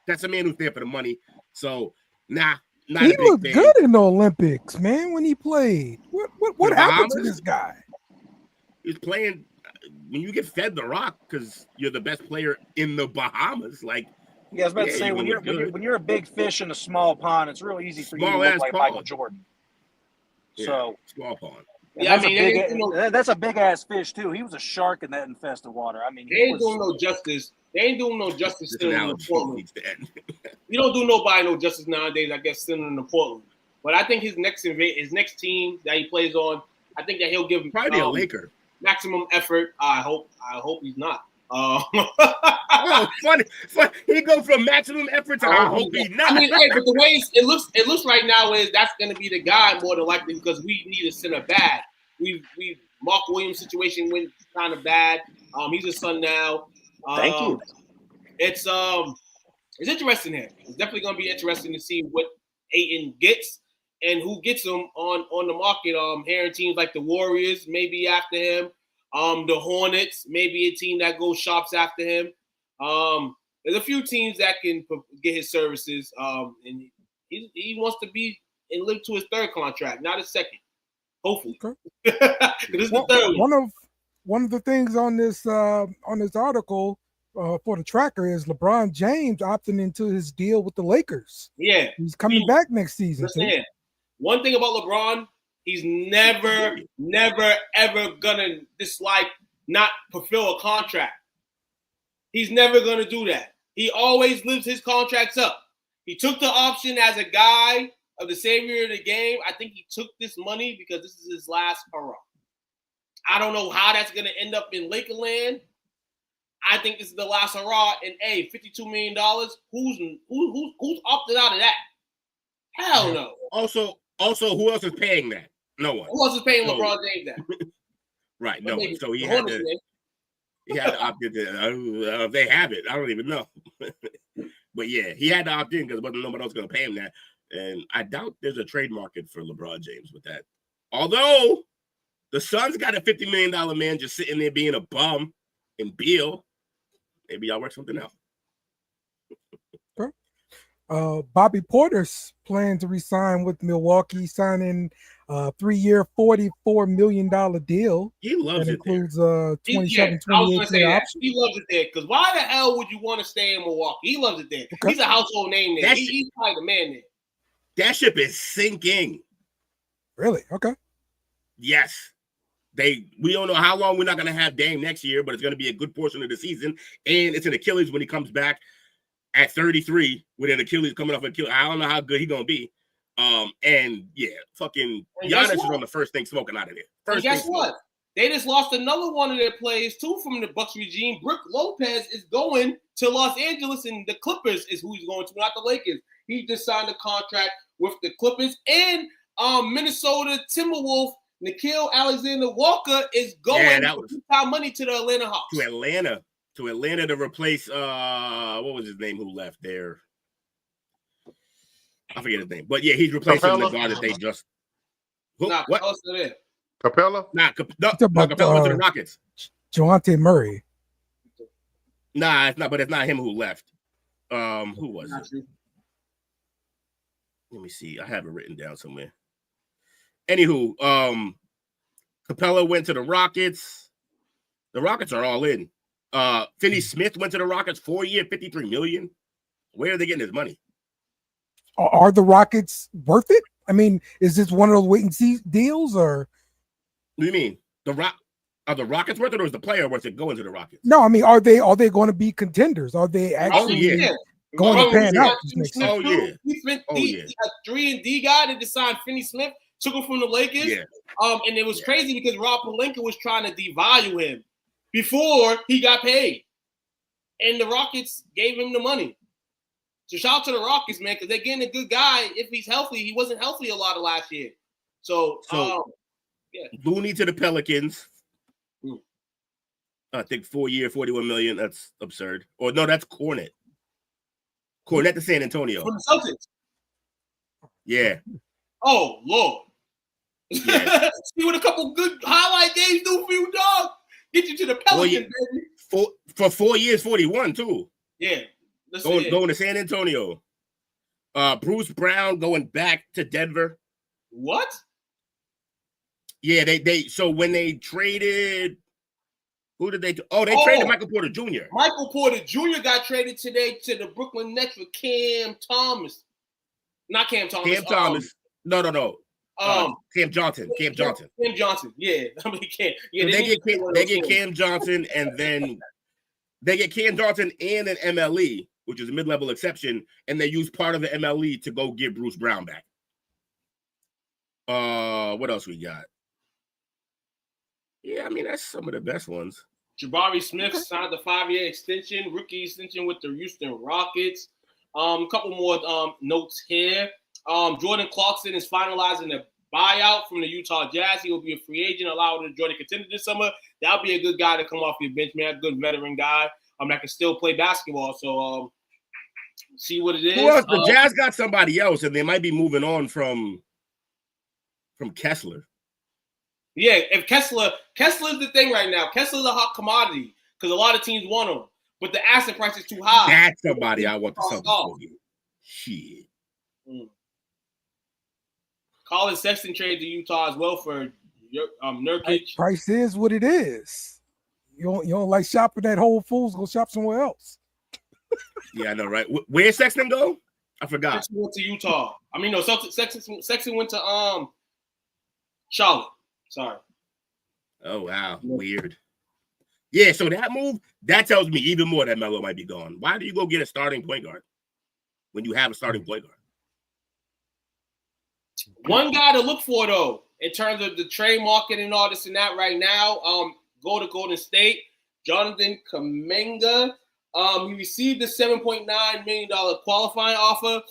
Speaker 10: That's a man who's there for the money. So, not
Speaker 7: he
Speaker 10: a big
Speaker 7: looked
Speaker 10: fan.
Speaker 7: good in the Olympics, man, when he played. What happened to this guy?
Speaker 10: He's playing when you get fed the rock because you're the best player in the Bahamas. Like,
Speaker 12: yeah, I was about to say, when you're a big fish in a small pond, it's real easy for you to look like Michael Jordan.
Speaker 10: Yeah,
Speaker 12: so
Speaker 10: small pond.
Speaker 8: Yeah, I mean,
Speaker 12: that's a big ass fish too. He was a shark in that infested water. I mean,
Speaker 8: they ain't doing no justice. They ain't doing no justice still in the Portland. You don't do nobody no justice nowadays, I guess, still in the Portland. But I think his next team that he plays on, I think that he'll give him
Speaker 10: probably a Laker.
Speaker 8: Maximum effort. I hope he's not.
Speaker 10: Oh, funny. He goes from maximum effort to I hope he's not.
Speaker 8: I mean, hey, but the way it looks right now is that's going to be the guy more than likely because we need a center bad. We Mark Williams' situation went kind of bad. He's a son now.
Speaker 12: Thank you.
Speaker 8: It's interesting here. It's definitely going to be interesting to see what Ayton gets and who gets him on the market. Hearing teams like the Warriors maybe after him. The Hornets, maybe a team that goes shops after him. There's a few teams that can get his services. And he wants to be and live to his third contract, not his second. Hopefully.
Speaker 7: Okay.
Speaker 8: This is the third one.
Speaker 7: One of the things on this article for the tracker is LeBron James opting into his deal with the Lakers.
Speaker 8: Yeah.
Speaker 7: He's coming back next season.
Speaker 8: Listen, one thing about LeBron, he's never, ever gonna dislike not fulfill a contract. He's never gonna do that. He always lives his contracts up. He took the option as a guy of the savior of the game. I think he took this money because this is his last hurrah. I don't know how that's gonna end up in Lakerland. I think this is the last hurrah. And $52 million. Who's opted out of that? Hell no.
Speaker 10: Also, who else is paying that? No one.
Speaker 8: Who else is paying LeBron James that?
Speaker 10: Right, no one. So he had to opt in. They have it. I don't even know. But yeah, he had to opt in because wasn't nobody else going to pay him that. And I doubt there's a trade market for LeBron James with that. Although the Suns got a $50 million man just sitting there being a bum in Beal. Maybe y'all work something out.
Speaker 7: Bobby Porter's planning to resign with Milwaukee, signing a 3-year, $44 million deal.
Speaker 10: He loves
Speaker 7: that
Speaker 10: it.
Speaker 7: Includes
Speaker 8: 27, 28 year option. He loves it there because why the hell would you want to stay in Milwaukee? He loves it there. Okay. He's a household name there. He's probably the man there.
Speaker 10: That ship is sinking.
Speaker 7: Really? Okay.
Speaker 10: Yes. We don't know how long we're not going to have Dame next year, but it's going to be a good portion of the season. And it's an Achilles when he comes back at 33 with an Achilles coming off an Achilles. I don't know how good he's going to be. And yeah, fucking Giannis is on the first thing smoking out of there.
Speaker 8: And guess what? They just lost another one of their players too from the Bucks regime. Brook Lopez is going to Los Angeles, and the Clippers is who he's going to, not the Lakers. He just signed a contract with the Clippers, and Minnesota Timberwolf Nickeil Alexander-Walker is going for money to the Atlanta Hawks.
Speaker 10: To Atlanta to replace what was his name who left there? I forget his name, but yeah, he's replacing the guy that they just. What?
Speaker 11: Capella?
Speaker 10: Capella went to the Rockets.
Speaker 7: Javonte Murray.
Speaker 10: Nah, it's not. But it's not him who left. Who was it? Let me see. I have it written down somewhere. Anywho, Capella went to the Rockets. The Rockets are all in. Finney Smith went to the Rockets 4-year, $53 million. Where are they getting his money?
Speaker 7: Are the Rockets worth it? I mean, is this one of those wait and see deals, or
Speaker 10: what do you mean? Are the Rockets worth it, or is the player worth it going to the Rockets?
Speaker 7: No, I mean, are they going to be contenders? Are they actually going to pan out?
Speaker 8: Oh yeah. A 3-and-D guy that just signed Finney Smith, took him from the Lakers. Yeah. And it was crazy because Rob Pelinka was trying to devalue him before he got paid. And the Rockets gave him the money. So shout out to the Rockets, man, because they're getting a good guy if he's healthy. He wasn't healthy a lot of last year. So
Speaker 10: Looney to the Pelicans. I think 4-year, $41 million. That's absurd. Or no, that's Cornet. Cornet to San Antonio.
Speaker 8: From the Celtics.
Speaker 10: Yeah.
Speaker 8: Oh, Lord. Yeah. See what a couple good highlight games do for you, dog. Get you to the Pelicans, baby.
Speaker 10: For 4 years, 41, too.
Speaker 8: Yeah.
Speaker 10: Going to San Antonio. Bruce Brown going back to Denver.
Speaker 8: What?
Speaker 10: Yeah, so when they traded, who did they do? Oh, they traded Michael Porter Jr.
Speaker 8: Michael Porter Jr. got traded today to the Brooklyn Nets with Cam Thomas. Not Cam Thomas.
Speaker 10: Cam Thomas. No. Cam Johnson. Cam Johnson.
Speaker 8: Cam Johnson. Yeah. I mean, Cam. Yeah,
Speaker 10: so they get Cam Johnson, and then they get Cam Johnson and an MLE, which is a mid-level exception, and they use part of the MLE to go get Bruce Brown back. What else we got? Yeah, I mean, that's some of the best ones.
Speaker 8: Jabari Smith signed a 5-year extension, rookie extension with the Houston Rockets. A couple more notes here. Jordan Clarkson is finalizing a buyout from the Utah Jazz. He will be a free agent, allowed to join the contender this summer. That'll be a good guy to come off your bench, man. A good veteran guy that can still play basketball. So see what it is.
Speaker 10: Well, the Jazz got somebody else, and they might be moving on from Kessler.
Speaker 8: Yeah, if Kessler's the thing right now. Kessler's a hot commodity because a lot of teams want him, but the asset price is too high.
Speaker 10: That's somebody I want to sell for you. Shit.
Speaker 8: Colin Sexton traded to Utah as well for Nurkic.
Speaker 7: Price is what it is. You don't like shopping at Whole Foods? Go shop somewhere else.
Speaker 10: Yeah, I know, right? Where Sexton go? I forgot.
Speaker 8: Sexton went to Utah. I mean, no, Sexton went to Charlotte. Sorry.
Speaker 10: Oh, wow. Weird. Yeah, so that move, that tells me even more that Melo might be gone. Why do you go get a starting point guard when you have a starting point guard?
Speaker 8: One guy to look for, though, in terms of the trade market and all this and that right now, go to Golden State. Jonathan Kuminga. He received the $7.9 million qualifying offer,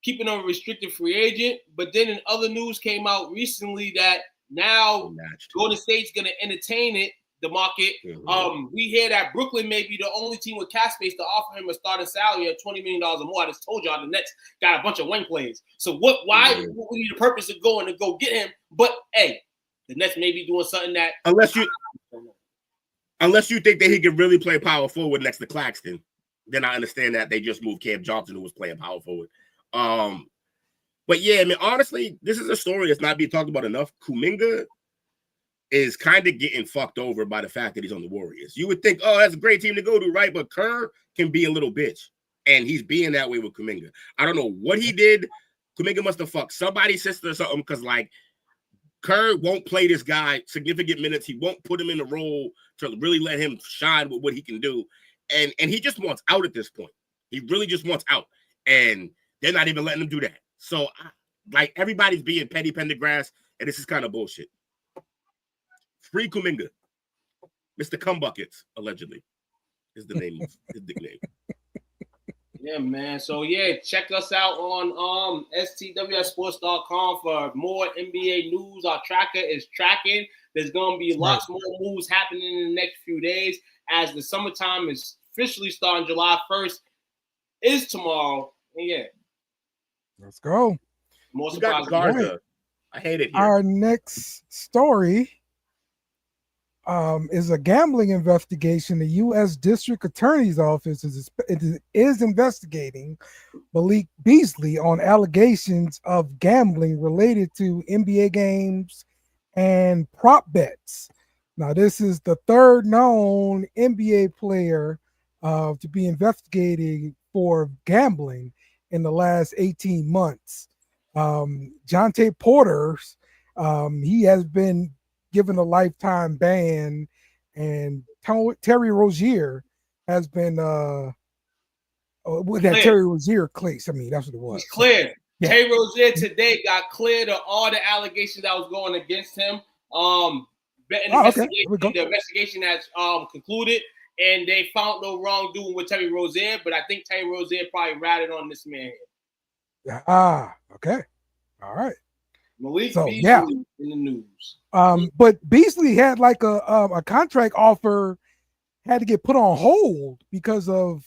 Speaker 8: keeping him a restricted free agent. But then in other news came out recently that now Golden State's going to entertain it, the market. We hear that Brooklyn may be the only team with cap space to offer him a starting salary of $20 million or more. I just told y'all the Nets got a bunch of wing players. So why would we need the purpose of going to go get him? But, hey, the Nets may be doing something that –
Speaker 10: Unless you think that he can really play power forward next to Claxton, then I understand that they just moved Cam Johnson, who was playing power forward. But yeah, I mean, honestly, this is a story that's not being talked about enough. Kuminga is kind of getting fucked over by the fact that he's on the Warriors. You would think, oh, that's a great team to go to, right? But Kerr can be a little bitch, and he's being that way with Kuminga. I don't know what he did. Kuminga must have fucked somebody's sister or something, because, like, Kerr won't play this guy significant minutes. He won't put him in the role to really let him shine with what he can do. And he just wants out at this point. He really just wants out. And they're not even letting him do that. So, like, everybody's being petty Pendergrass, and this is kind of bullshit. Free Kuminga. Mr. Cumbuckets, allegedly, is the name of his nickname.
Speaker 8: Yeah, man. So, yeah, check us out on stwsports.com for more NBA news. Our tracker is tracking. There's going to be lots more moves happening in the next few days as the summertime is officially starting July 1st. Is tomorrow. And, yeah.
Speaker 7: Let's go.
Speaker 8: More surprises.
Speaker 10: I hate it here.
Speaker 7: Our next story is a gambling investigation. The U.S. District Attorney's Office is investigating Malik Beasley on allegations of gambling related to NBA games and prop bets. Now, this is the third known NBA player to be investigated for gambling in the last 18 months. Jonte Porter's, he has been given a lifetime ban, and Terry Rozier has been with that Terry Rozier case. I mean, that's what it was.
Speaker 8: He's cleared. Yeah. Terry Rozier today got cleared of all the allegations that was going against him. The investigation has concluded, and they found no wrongdoing with Terry Rozier, but I think Terry Rozier probably ratted on this man here.
Speaker 7: Okay. All right.
Speaker 8: Malik Beasley in the news.
Speaker 7: But Beasley had like a contract offer had to get put on hold because of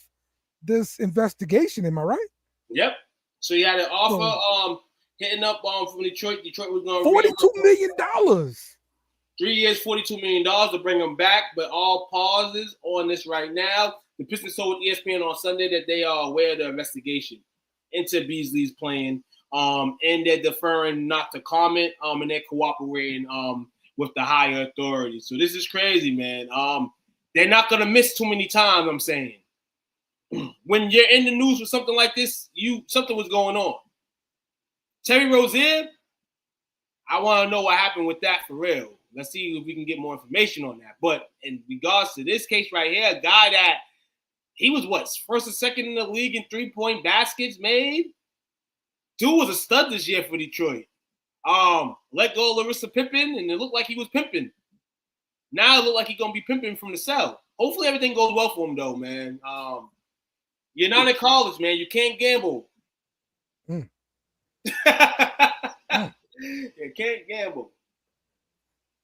Speaker 7: this investigation. Am I right?
Speaker 8: Yep. So he had an offer hitting up from Detroit. Detroit was going
Speaker 7: to $42 million.
Speaker 8: 3 years, $42 million to bring him back, but all pauses on this right now. The Pistons told ESPN on Sunday that they are aware of the investigation into Beasley's playing. And they're deferring not to comment, and they're cooperating with the higher authorities. So this is crazy, man. They're not gonna miss too many times, I'm saying. When you're in the news with something like this, something was going on. Terry Rozier, I want to know what happened with that for real. Let's see if we can get more information on that. But in regards to this case right here, a guy that he was first or second in the league in 3-point baskets made. Dude was a stud this year for Detroit. Let go of Larissa Pippen, and it looked like he was pimping. Now it look like he's gonna be pimping from the cell. Hopefully everything goes well for him though, man. You're not in college, man. You can't gamble. You can't gamble.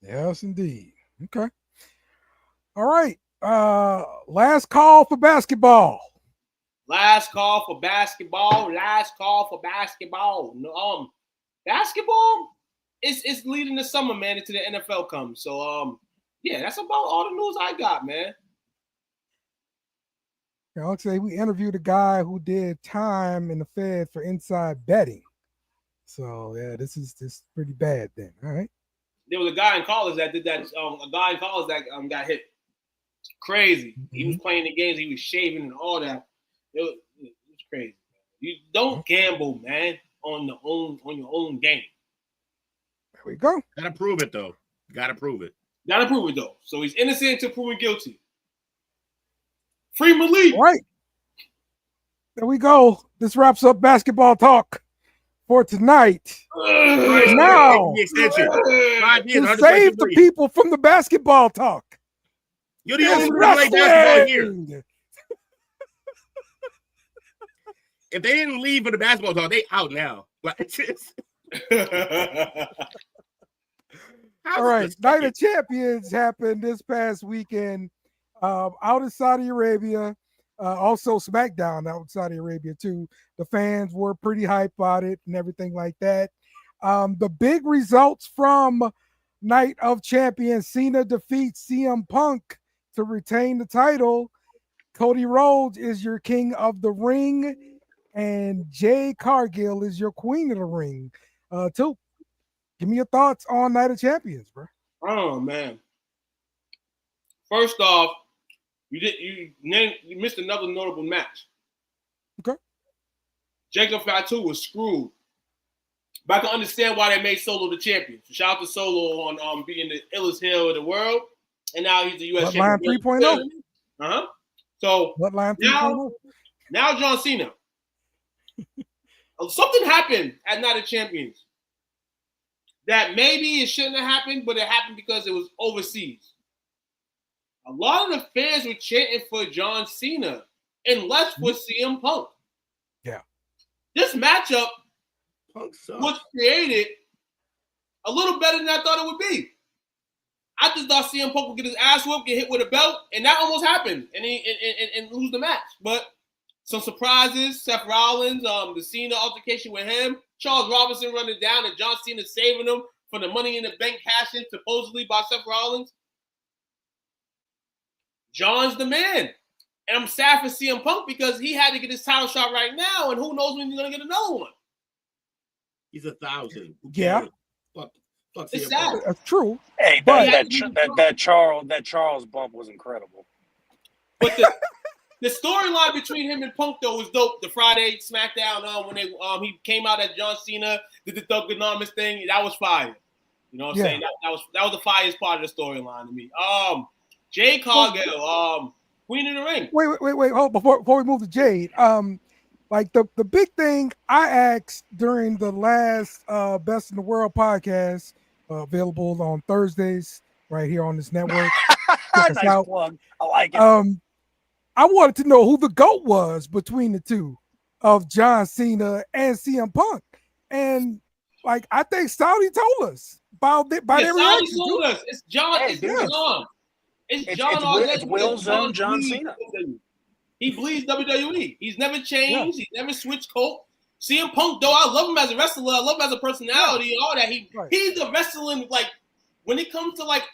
Speaker 7: Yes, indeed. Okay. All right. Last call for basketball.
Speaker 8: Last call for basketball. Basketball is leading the summer, man, until the NFL comes. So, yeah, that's about all the news I got, man.
Speaker 7: I'll say we interviewed a guy who did time in the Fed for inside betting. So, yeah, this is pretty bad then. All right.
Speaker 8: There was a guy in college that did that. A guy in college that got hit. Crazy. Mm-hmm. He was playing the games. He was shaving and all that. It was crazy. You don't gamble, man, on your own game.
Speaker 7: There we go.
Speaker 10: Gotta prove it though. Gotta prove it.
Speaker 8: So he's innocent until proven guilty. Free Malik.
Speaker 7: All right. There we go. This wraps up basketball talk for tonight. Now, to save the people from the basketball talk.
Speaker 10: You're the only one who play basketball here. If they didn't leave for the basketball talk, they out now.
Speaker 7: All right. Night of Champions happened this past weekend out in Saudi Arabia. Also SmackDown out in Saudi Arabia too. The fans were pretty hyped about it and everything like that. The big results from Night of Champions: Cena defeats CM Punk to retain the title. Cody Rhodes is your king of the ring, and Jade Cargill is your queen of the ring. Too. Give me your thoughts on Night of Champions, bro.
Speaker 8: Oh man. First off, you missed another notable match.
Speaker 7: Okay.
Speaker 8: Jacob Fatu was screwed. But I can understand why they made Solo the champion. So shout out to Solo on being the illest heel in the world. And now he's the U.S. champion.
Speaker 7: Bloodline 3.0.
Speaker 8: Uh-huh. So
Speaker 7: Bloodline 3.0.
Speaker 8: Now John Cena. Something happened at Night of Champions that maybe it shouldn't have happened, but it happened because it was overseas. A lot of the fans were chanting for John Cena and less for CM Punk.
Speaker 7: Yeah.
Speaker 8: This matchup was created a little better than I thought it would be. I just thought CM Punk would get his ass whooped, get hit with a belt, and that almost happened, and lose the match. But some surprises: Seth Rollins, the Cena altercation with him, Charles Robinson running down, and John Cena saving him for the Money in the Bank cash-in supposedly by Seth Rollins. John's the man. And I'm sad for CM Punk because he had to get his title shot right now, and who knows when he's going to get another one.
Speaker 10: He's 1,000.
Speaker 7: Yeah.
Speaker 10: Fuck
Speaker 8: it's sad.
Speaker 7: That's true.
Speaker 12: Hey, that Charles bump was incredible.
Speaker 8: But the storyline between him and Punk though was dope. The Friday SmackDown when he came out as John Cena, did the Thugonomics thing. That was fire. You know what I'm saying? That was the fireest part of the storyline to me. Jade Cargill, Queen of the Ring.
Speaker 7: Wait. Hold before we move to Jade. Like the big thing I asked during the last Best in the World podcast, available on Thursdays right here on this network.
Speaker 12: Nice plug. I like it.
Speaker 7: I wanted to know who the GOAT was between the two of John Cena and CM Punk. And like I think Saudi told us by their reaction.
Speaker 8: Saudi told us. It's John.
Speaker 12: Hey,
Speaker 8: it's John.
Speaker 12: It's Will's own John Cena.
Speaker 8: He bleeds WWE. He's never changed. He's never switched coat. CM Punk, though, I love him as a wrestler. I love him as a personality and all that. He's a wrestling, like, when it comes to, like,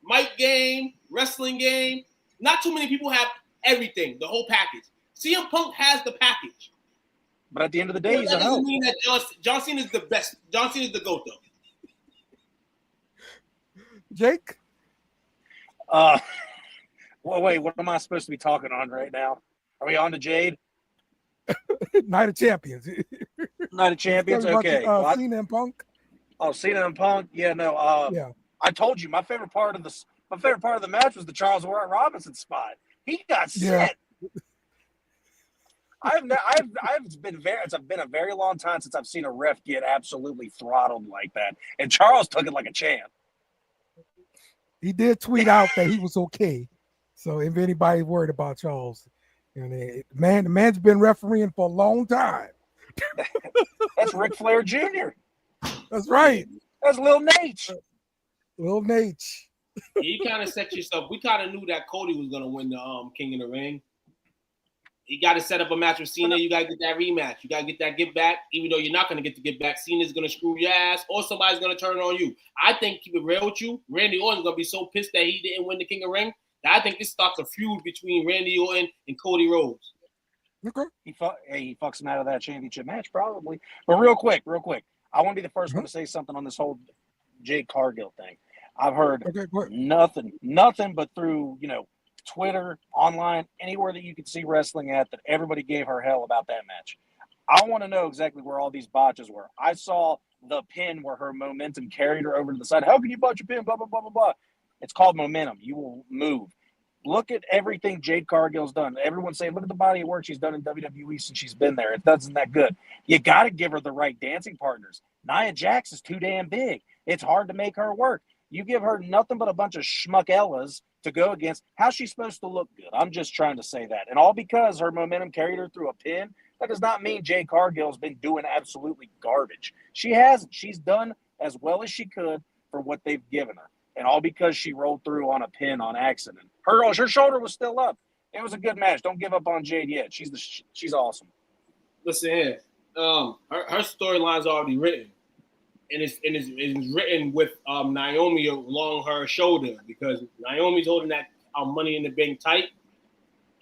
Speaker 8: mic game, wrestling game, not too many people have everything, the whole package. CM Punk has the package.
Speaker 12: But at the end of the day, he's a
Speaker 8: doesn't mean that John Cena is the best. John Cena is the GOAT, though.
Speaker 7: Jake?
Speaker 12: Well, wait, what am I supposed to be talking on right now? Are we on to Jade?
Speaker 7: Night of Champions.
Speaker 12: Night of Champions, okay.
Speaker 7: Cena and Punk.
Speaker 12: Oh, Cena and Punk. Yeah, no. I told you my favorite part of the match was the Charles Robinson spot. He got set. It's been a very long time since I've seen a ref get absolutely throttled like that, and Charles took it like a champ.
Speaker 7: He did tweet out that he was okay. So if anybody's worried about Charles, the man's been refereeing for a long time.
Speaker 12: That's Ric Flair Jr.
Speaker 7: That's right.
Speaker 12: That's Lil Nate.
Speaker 7: Lil Nate.
Speaker 8: You kind of set yourself. We kind of knew that Cody was gonna win the King of the Ring. You got to set up a match with Cena. You got to get that rematch. You got to get that get back. Even though you're not going to get the get back, Cena's going to screw your ass, or somebody's going to turn on you. I think, keep it real with you, Randy Orton's going to be so pissed that he didn't win the King of the Ring that I think this starts a feud between Randy Orton and Cody Rhodes.
Speaker 7: Okay.
Speaker 12: He fucks him out of that championship match probably. But real quick, I want to be the first one to say something on this whole Jade Cargill thing. I've heard nothing but through Twitter, online, anywhere that you could see wrestling at, that everybody gave her hell about that match. I want to know exactly where all these botches were. I saw the pin where her momentum carried her over to the side. How can you botch a pin? Blah, blah, blah, blah, blah. It's called momentum. You will move. Look at everything Jade Cargill's done. Everyone's saying, look at the body of work she's done in WWE since she's been there. It doesn't that good. You got to give her the right dancing partners. Nia Jax is too damn big. It's hard to make her work. You give her nothing but a bunch of schmuckellas to go against. How's she supposed to look good? I'm just trying to say that. And all because her momentum carried her through a pin, that does not mean Jade Cargill's been doing absolutely garbage. She hasn't. She's done as well as she could for what they've given her. And all because she rolled through on a pin on accident. Her shoulder was still up. It was a good match. Don't give up on Jade yet. She's awesome.
Speaker 8: Listen here. Her storyline's already written. And it's written with Naomi along her shoulder, because Naomi's holding that Money in the Bank tight,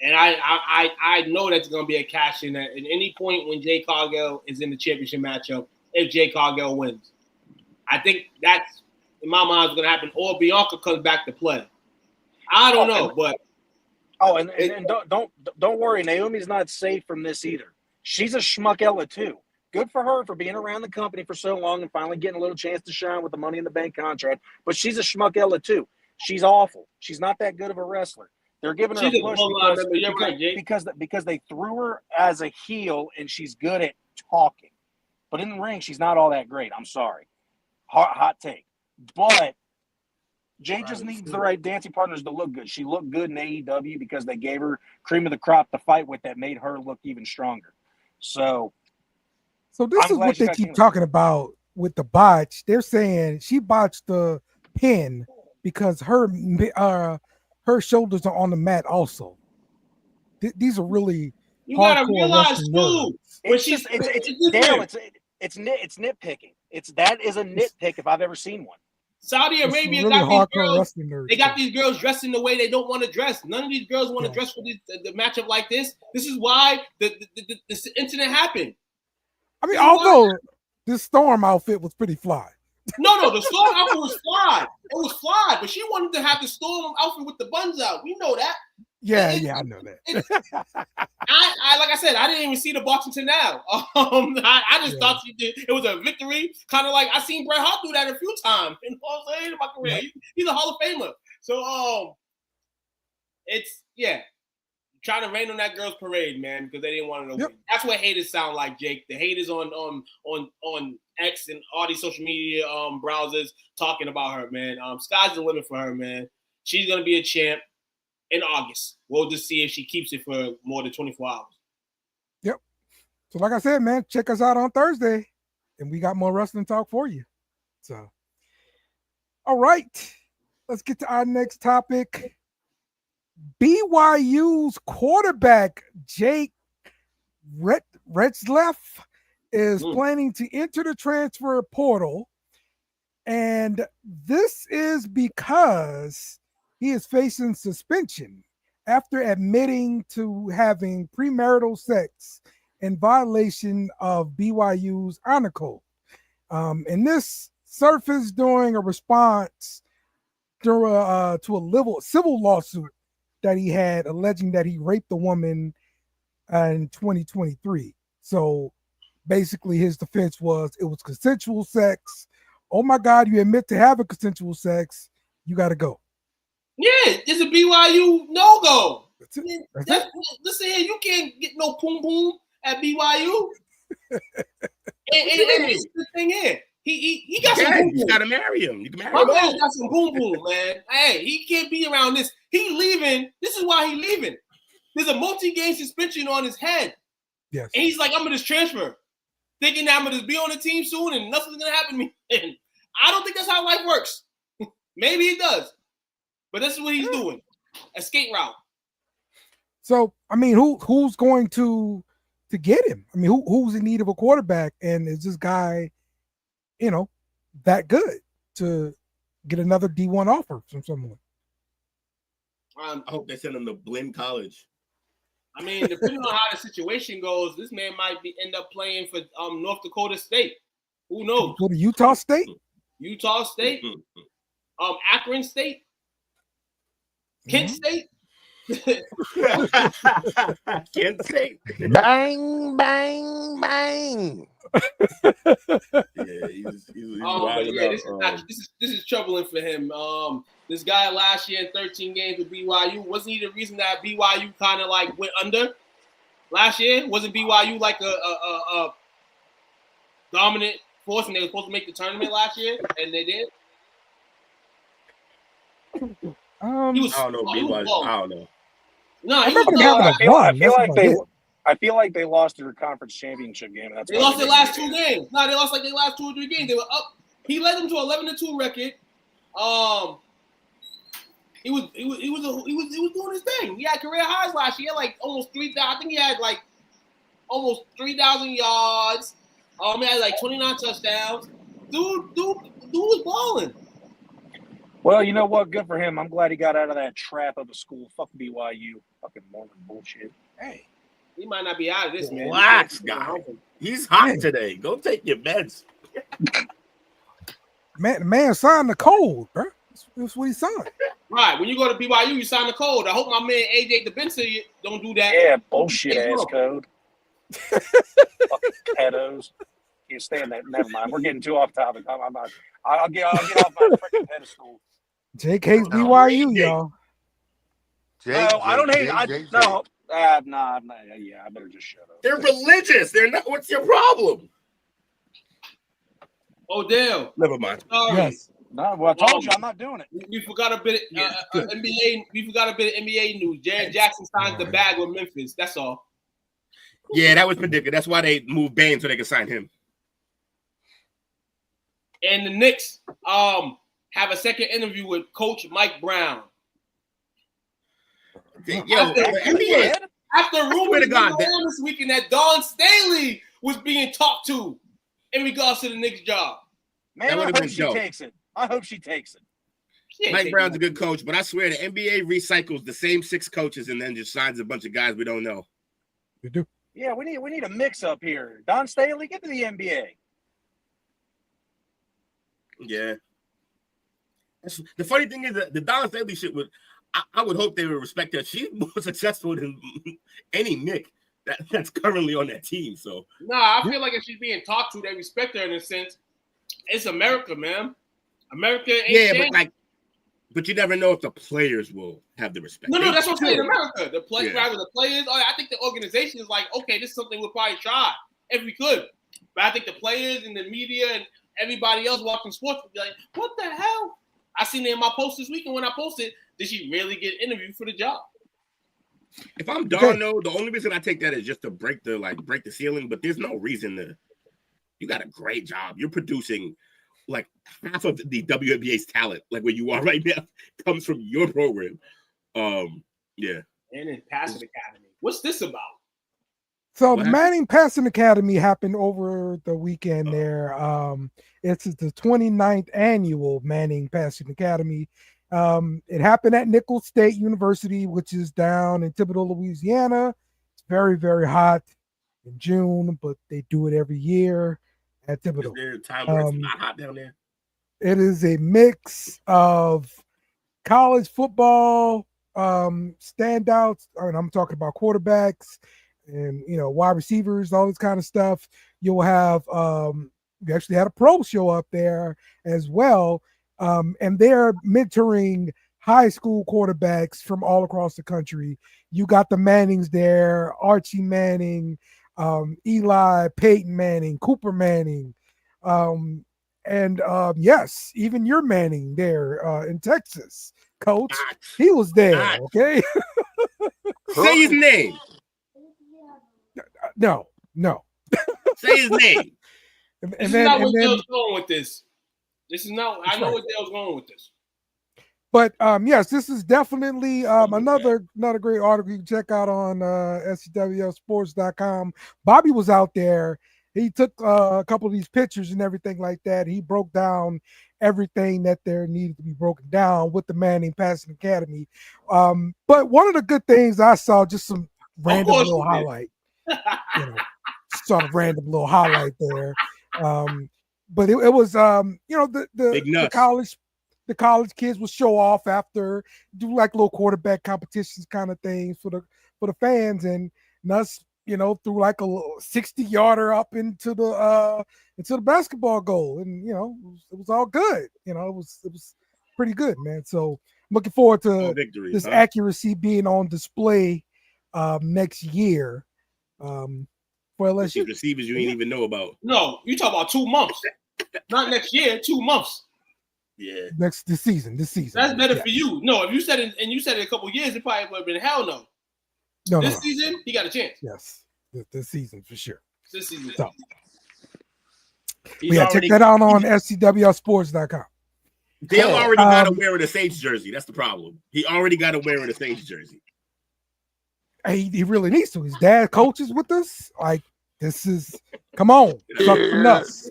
Speaker 8: and I know that's going to be a cash in at any point when Jade Cargill is in the championship matchup. If Jade Cargill wins, I think that's in my mind is going to happen, or Bianca comes back to play. I don't know, but
Speaker 12: don't worry, Naomi's not safe from this either. She's a schmuckella too. Good for her for being around the company for so long and finally getting a little chance to shine with the Money in the Bank contract. But she's a schmuckella too. She's awful. She's not that good of a wrestler. They're giving her a push because they threw her as a heel and she's good at talking. But in the ring, she's not all that great. I'm sorry. Hot take. But Jade just needs the right dancing partners to look good. She looked good in AEW because they gave her cream of the crop to fight with that made her look even stronger. So
Speaker 7: this is what they keep talking about with the botch. They're saying she botched the pin because her shoulders are on the mat also. These are really
Speaker 8: you gotta realize too.
Speaker 12: It's nitpicking. That is a nitpick if I've ever seen one.
Speaker 8: Saudi Arabia
Speaker 7: really
Speaker 8: got these girls. They got these girls dressed in the way they don't want to dress. None of these girls want to dress for the matchup like this. This is why this incident happened.
Speaker 7: I mean, although this Storm outfit was pretty fly.
Speaker 8: No, the Storm outfit was fly. It was fly, but she wanted to have the Storm outfit with the buns out. We know that.
Speaker 7: Yeah, I know that.
Speaker 8: I like I said, I didn't even see the box until now. I just thought she did. It was a victory, kind of like I seen Bret Hart do that a few times. You know what I'm saying in my career? He's a Hall of Famer. So it's trying to rain on that girl's parade, man, because they didn't want to win. That's what haters sound like, Jake. The haters on X and all these social media browsers talking about her, man. Sky's the limit for her, man. She's gonna be a champ in August. We'll just see if she keeps it for more than 24 hours.
Speaker 7: Yep. So like I said, man, check us out on Thursday, and we got more wrestling talk for you. So, all right, let's get to our next topic. BYU's quarterback, Jake Retzleff, is planning to enter the transfer portal. And this is because he is facing suspension after admitting to having premarital sex in violation of BYU's honor code. And this surfaced during a response to a civil lawsuit that he had alleging that he raped a woman in 2023. So basically his defense was it was consensual sex. Oh my God, you admit to having consensual sex, you got to go.
Speaker 8: Yeah, it's a BYU no-go. Listen here, you can't get no poom-poom at BYU. and the thing is, He got some boom boom.
Speaker 10: You got to marry him. You can marry
Speaker 8: My
Speaker 10: him.
Speaker 8: man's got some boom boom, man. Hey, he can't be around this. He leaving. This is why he leaving. There's a multi-game suspension on his head.
Speaker 7: Yes.
Speaker 8: And he's like, I'm going to just transfer. Thinking that I'm going to be on the team soon and nothing's going to happen to me. And I don't think that's how life works. Maybe it does. But this is what he's doing. Escape route.
Speaker 7: So, I mean, who's going to get him? I mean, who's in need of a quarterback? And is this guy, that good to get another D1 offer from someone?
Speaker 10: I hope they send him to Blinn College.
Speaker 8: I mean, depending on how the situation goes, this man might end up playing for North Dakota State. Who knows?
Speaker 7: Go to Utah State?
Speaker 8: Utah State? Akron State? Kent State?
Speaker 10: Kent State.
Speaker 9: Bang, bang, bang.
Speaker 8: This is troubling for him. This guy last year in 13 games with BYU, wasn't he the reason that BYU kind of like went under last year? Wasn't BYU like a dominant force and they were supposed to make the tournament last year and they did?
Speaker 10: I don't know. BYU. I don't know.
Speaker 8: No,
Speaker 12: I feel like they lost their conference championship game. And that's
Speaker 8: they lost their last 2 games. No, they lost like their last 2 or 3 games. They were up. He led them to 11-2 record. He was doing his thing. He had career highs last year, like almost 3,000. I think he had like almost 3,000 yards. He had like 29 touchdowns. Dude was balling.
Speaker 12: Well, you know what? Good for him. I'm glad he got out of that trap of a school. Fuck BYU. Fucking Mormon bullshit.
Speaker 8: Hey, he might not be out of this, man.
Speaker 10: Relax, guy. He's hot today. Go take your meds.
Speaker 7: Man signed the code, bro. That's what he signed.
Speaker 8: Right. When you go to BYU, you sign the code. I hope my man AJ DeBenza don't do that.
Speaker 12: Yeah, bullshit ass code. Fucking pedos. Can't stand that. Never mind. We're getting too off topic. I'll get off my freaking pedestal.
Speaker 7: Jake hates BYU, y'all.
Speaker 12: I don't hate. No. Nah. Yeah, I better just shut up.
Speaker 10: They're religious. They're not. What's your problem?
Speaker 8: Odell.
Speaker 10: Never mind.
Speaker 7: Yes.
Speaker 12: No, well, I told you I'm not doing it.
Speaker 8: We forgot a bit of NBA. We forgot a bit of NBA news. Jared Jackson signed the bag with Memphis. That's all.
Speaker 10: Yeah, that was predicted. That's why they moved Bane so they could sign him.
Speaker 8: And the Knicks have a second interview with Coach Mike Brown. After rumors this weekend that Dawn Staley was being talked to in regards to the Knicks job.
Speaker 12: Man, I hope she takes it. I hope she takes it.
Speaker 10: Mike Brown's a good coach, but I swear the NBA recycles the same 6 coaches and then just signs a bunch of guys we don't know.
Speaker 7: You do.
Speaker 12: Yeah, we need a mix up here. Don Staley, get to the NBA.
Speaker 10: Yeah. The funny thing is that the Don Staley shit would. I would hope they would respect her. She's more successful than any Nick that's currently on that team. So
Speaker 8: I feel like if she's being talked to, they respect her in a sense. It's America, man. America ain't
Speaker 10: but you never know if the players will have the respect.
Speaker 8: No, that's what I'm saying. America, the players. I think the organization is like, okay, this is something we'll probably try if we could. But I think the players and the media and everybody else watching sports would be like, what the hell? I seen it in my post this week, and when I posted, did she really get interviewed for the job?
Speaker 10: If I'm Darno, the only reason I take that is just to break the ceiling, but there's no reason to. You got a great job. You're producing like half of the WNBA's talent, like where you are right now, comes from your program. Yeah.
Speaker 8: And in Passing Academy. What's this about?
Speaker 7: So the Manning Passing Academy happened over the weekend there. It's the 29th annual Manning Passing Academy. It happened at Nicholls State University, which is down in Thibodaux, Louisiana. It's very, very hot in June, but they do it every year at Thibodaux.
Speaker 10: Is there a time where it's not hot down there?
Speaker 7: It is a mix of college football standouts, and I'm talking about quarterbacks and wide receivers, all this kind of stuff. You'll have we actually had a pro show up there as well. And they're mentoring high school quarterbacks from all across the country. You got the Mannings there, Archie Manning, Eli, Peyton Manning, Cooper Manning. And yes, even your Manning there in Texas, coach, he was there. Okay.
Speaker 10: Say his name.
Speaker 7: No.
Speaker 10: Say his name.
Speaker 8: This is not where Dale's going with this. This is not. I know where Dale's going with this.
Speaker 7: But yes, this is definitely another great article you can check out on scwsports.com. Bobby was out there. He took a couple of these pictures and everything like that. He broke down everything that there needed to be broken down with the Manning Passing Academy. But one of the good things I saw, just some random little highlight, sort of random little highlight there. But it was the college kids will show off after, do like little quarterback competitions kind of things for the fans, and us, threw like a 60-yarder up into the basketball goal, and it was all good. It was pretty good, man. So I'm looking forward to this accuracy being on display next year for LSU.
Speaker 10: Receivers you ain't even know about.
Speaker 8: No, you talk about 2 months, not next year. 2 months.
Speaker 10: Yeah.
Speaker 7: This season.
Speaker 8: That's better for you. No, if you said it and you said it a couple of years, it probably would have been hell no. This season, he got a chance.
Speaker 7: Yes, this season for sure.
Speaker 8: This season.
Speaker 7: So, check that out on scwsports.com.
Speaker 10: Dale already got to wear the Saints jersey. That's the problem. He already got to wear the Saints jersey.
Speaker 7: He really needs to. His dad coaches with us. Like, this is, come on. Suck for nuts.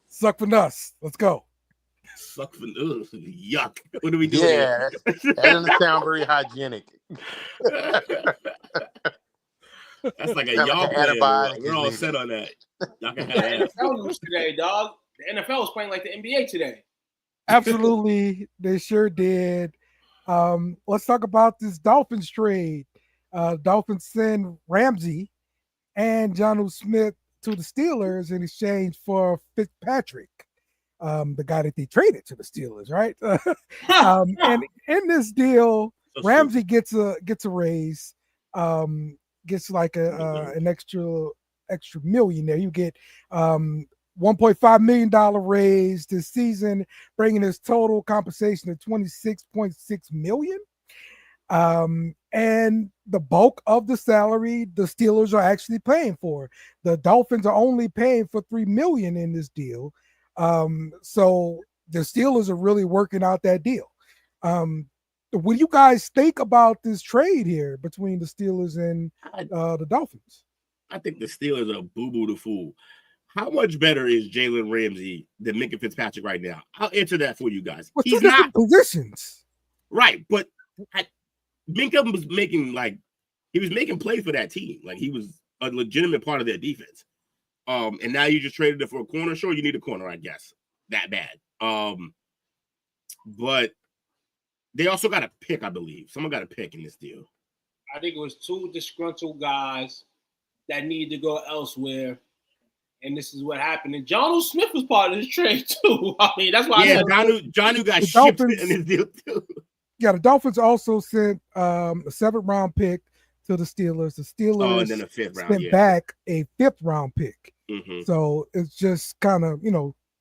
Speaker 7: Suck for nuts. Let's go.
Speaker 10: Suck for yuck. What are we doing?
Speaker 11: Yeah, that doesn't sound very hygienic.
Speaker 10: That's like a y'all player. We're all set on that. Y'all can have that.
Speaker 8: NFL news today, dog. The NFL was playing like the NBA today.
Speaker 7: Absolutely, they sure did. Let's talk about this Dolphins trade. Dolphins send Ramsey and Jonnu Smith to the Steelers in exchange for Fitzpatrick, the guy that they traded to the Steelers, right? And in this deal, Ramsey gets a raise, gets like an extra million there. You get $1.5 million raise this season, bringing his total compensation to $26.6 million. And the bulk of the salary the Steelers are actually paying for. The Dolphins are only paying for $3 million in this deal. So the Steelers are really working out that deal. What do you guys think about this trade here between the Steelers and the Dolphins?
Speaker 10: I think the Steelers are boo-boo the fool. How much better is Jalen Ramsey than Minka Fitzpatrick right now? I'll answer that for you guys.
Speaker 7: Well, he's not positions.
Speaker 10: Right, but Minka was making plays for that team. Like, he was a legitimate part of their defense. And now you just traded it for a corner. Sure, you need a corner, I guess. That bad. But they also got a pick, I believe. Someone got a pick in this deal.
Speaker 8: I think it was 2 disgruntled guys that needed to go elsewhere. And this is what happened. And Jonnu Smith was part of this trade too. I mean, that's why.
Speaker 10: Yeah, Jonnu got shipped in this deal too.
Speaker 7: Yeah, the Dolphins also sent a 7th round pick to the Steelers. The Steelers
Speaker 10: and then a 5th round,
Speaker 7: sent back a 5th round pick.
Speaker 10: Mm-hmm.
Speaker 7: So it's just kind of,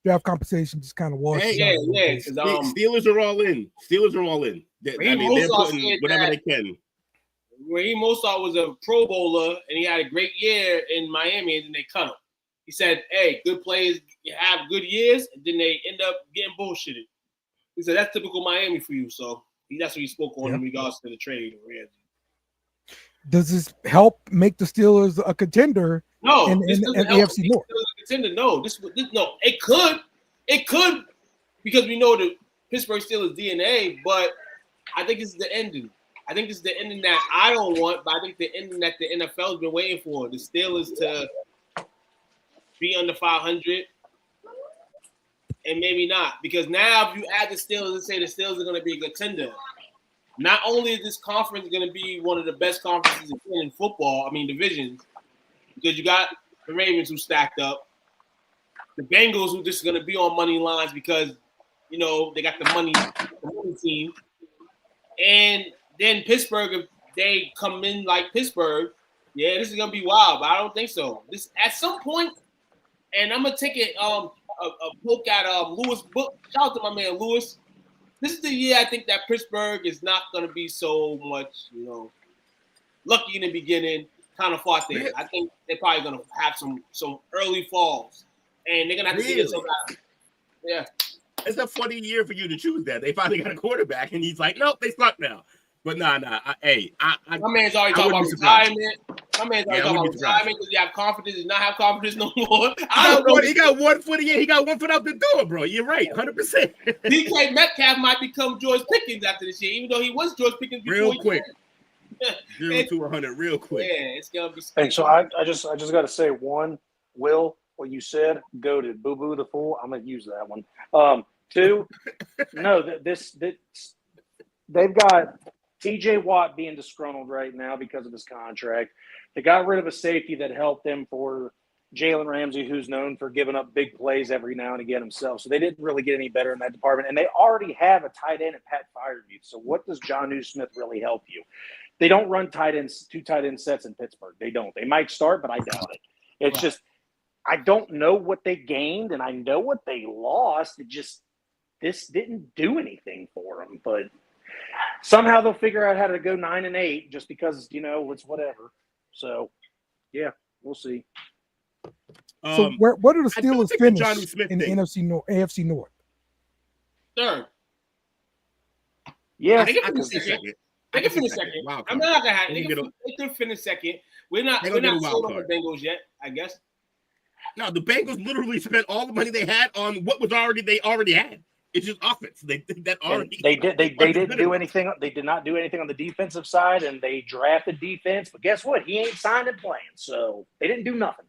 Speaker 7: draft compensation just kind of washes out.
Speaker 8: Yeah.
Speaker 10: Steelers are all in. They're putting whatever they can.
Speaker 8: Raheem Mostert was a Pro Bowler and he had a great year in Miami, and then they cut him. He said, "Hey, good players have good years, and then they end up getting bullshitted." He said, "That's typical Miami for you." So that's what he spoke on in regards to the trade.
Speaker 7: Does this help make the Steelers a contender?
Speaker 8: No,
Speaker 7: in the AFC North.
Speaker 8: Contender? No, no. It could, because we know the Pittsburgh Steelers DNA. But I think it's the ending. I think it's the ending that I don't want, but I think the ending that the NFL's been waiting for. The Steelers to be under 500, and maybe not, because now if you add the Steelers and say the Steelers are going to be a contender, not only is this conference going to be one of the best conferences in football, divisions, because you got the Ravens who stacked up, the Bengals who just going to be on money lines because they got the money team, and then Pittsburgh, if they come in like Pittsburgh, this is going to be wild, but I don't think so. At some point, And I'm gonna take it a poke at Lewis book. Shout out to my man Lewis. This is the year I think that Pittsburgh is not gonna be so much, lucky in the beginning, kind of fought there. I think they're probably gonna have some early falls, and they're gonna have to get some out. Yeah.
Speaker 10: It's a funny year for you to choose that. They finally got a quarterback, and he's like, nope, they suck now. But nah. My
Speaker 8: man's already talking about retirement. My man's already talking about retirement because you have confidence and not have confidence no more.
Speaker 10: He got 1 foot in. He got 1 foot out the door, bro. You're right, 100%.
Speaker 8: DK Metcalf might become George Pickens after this year, even though he was George Pickens before.
Speaker 10: Real quick. 0 to 100, real quick.
Speaker 8: Yeah, it's gonna be.
Speaker 12: Hey, so I just got to say, one, Will, what you said, go to Boo Boo the Fool. I'm gonna use that one. Two, no, they've got T.J. Watt being disgruntled right now because of his contract. They got rid of a safety that helped them for Jalen Ramsey, who's known for giving up big plays every now and again himself. So they didn't really get any better in that department. And they already have a tight end at Pat Fireview. So what does Jonnu Smith really help you? They don't run two tight end sets in Pittsburgh. They don't. They might start, but I doubt it. It's just I don't know what they gained, and I know what they lost. This didn't do anything for them, but somehow they'll figure out how to go 9-8 just because, it's whatever. So, yeah, we'll see.
Speaker 7: So where do the Steelers finish in the AFC North?
Speaker 8: Third.
Speaker 12: Yeah,
Speaker 8: they can finish second. They can finish second. I'm not gonna have it. They can finish second. We're not sold on the Bengals yet, I guess.
Speaker 10: No, the Bengals literally spent all the money they had on what they already had. It's just offense. They
Speaker 12: didn't do anything. They did not do anything on the defensive side, and they drafted defense. But guess what? He ain't signed and playing, so they didn't do nothing.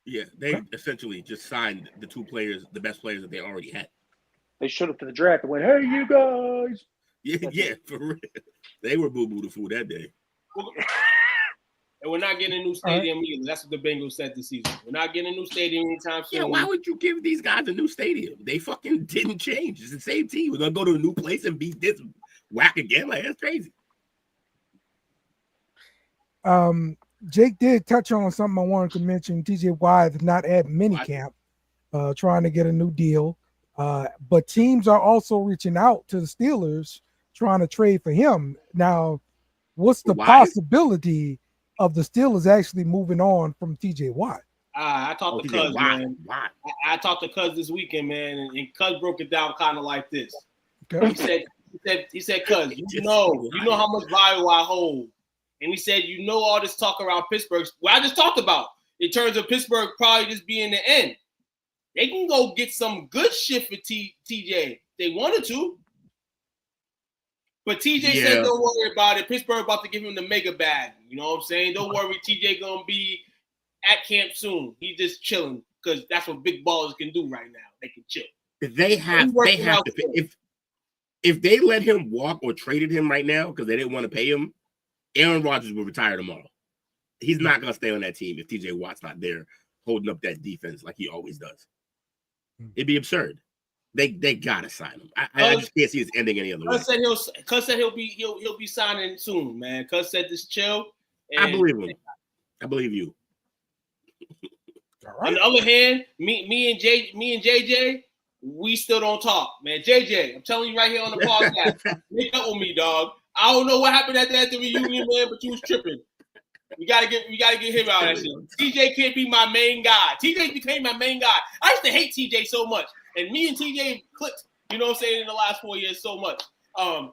Speaker 10: Yeah, they essentially just signed the the best players that they already had.
Speaker 12: They should have to the draft and went, "Hey, you guys."
Speaker 10: Yeah, for real. They were boo boo the fool that day.
Speaker 8: And we're not getting a new stadium either. That's what the Bengals said this season. We're not getting a new stadium anytime soon.
Speaker 10: Yeah, why would you give these guys a new stadium? They fucking didn't change. It's the same team. We're gonna go to a new place and beat this whack again. Like, that's crazy.
Speaker 7: Jake did touch on something I wanted to mention. TJ Watt is not at minicamp, trying to get a new deal. But teams are also reaching out to the Steelers trying to trade for him. Now, what's the possibility of the Steelers actually moving on from TJ Watt?
Speaker 8: I talked to Cuz, man. I talked to Cuz this weekend, man, and Cuz broke it down kind of like this. Okay. He said, Cuz, you know how much value I hold. And he said, all this talk around Pittsburgh, what I just talked about, in terms of Pittsburgh probably just being the end. They can go get some good shit for TJ. They wanted to. But TJ said, don't worry about it. Pittsburgh about to give him the mega bag. You know what I'm saying? Don't worry, TJ going to be at camp soon. He's just chilling because that's what big ballers can do right now. They can chill.
Speaker 10: They have to. If they let him walk or traded him right now because they didn't want to pay him, Aaron Rodgers will retire tomorrow. He's not going to stay on that team if TJ Watt's not there holding up that defense like he always does. It'd be absurd. They gotta sign him. I just can't see it ending any other way.
Speaker 8: Cuz said he'll be signing soon, man. Cuz said this chill.
Speaker 10: I believe him. I believe you.
Speaker 7: All right.
Speaker 8: On the other hand, me and JJ, we still don't talk, man. JJ, I'm telling you right here on the podcast, make up with me, dog. I don't know what happened at the reunion, man, but you was tripping. We gotta get him out of that shit. TJ can't be my main guy. TJ became my main guy. I used to hate TJ so much. And me and TJ clicked, you know what I'm saying, in the last 4 years so much.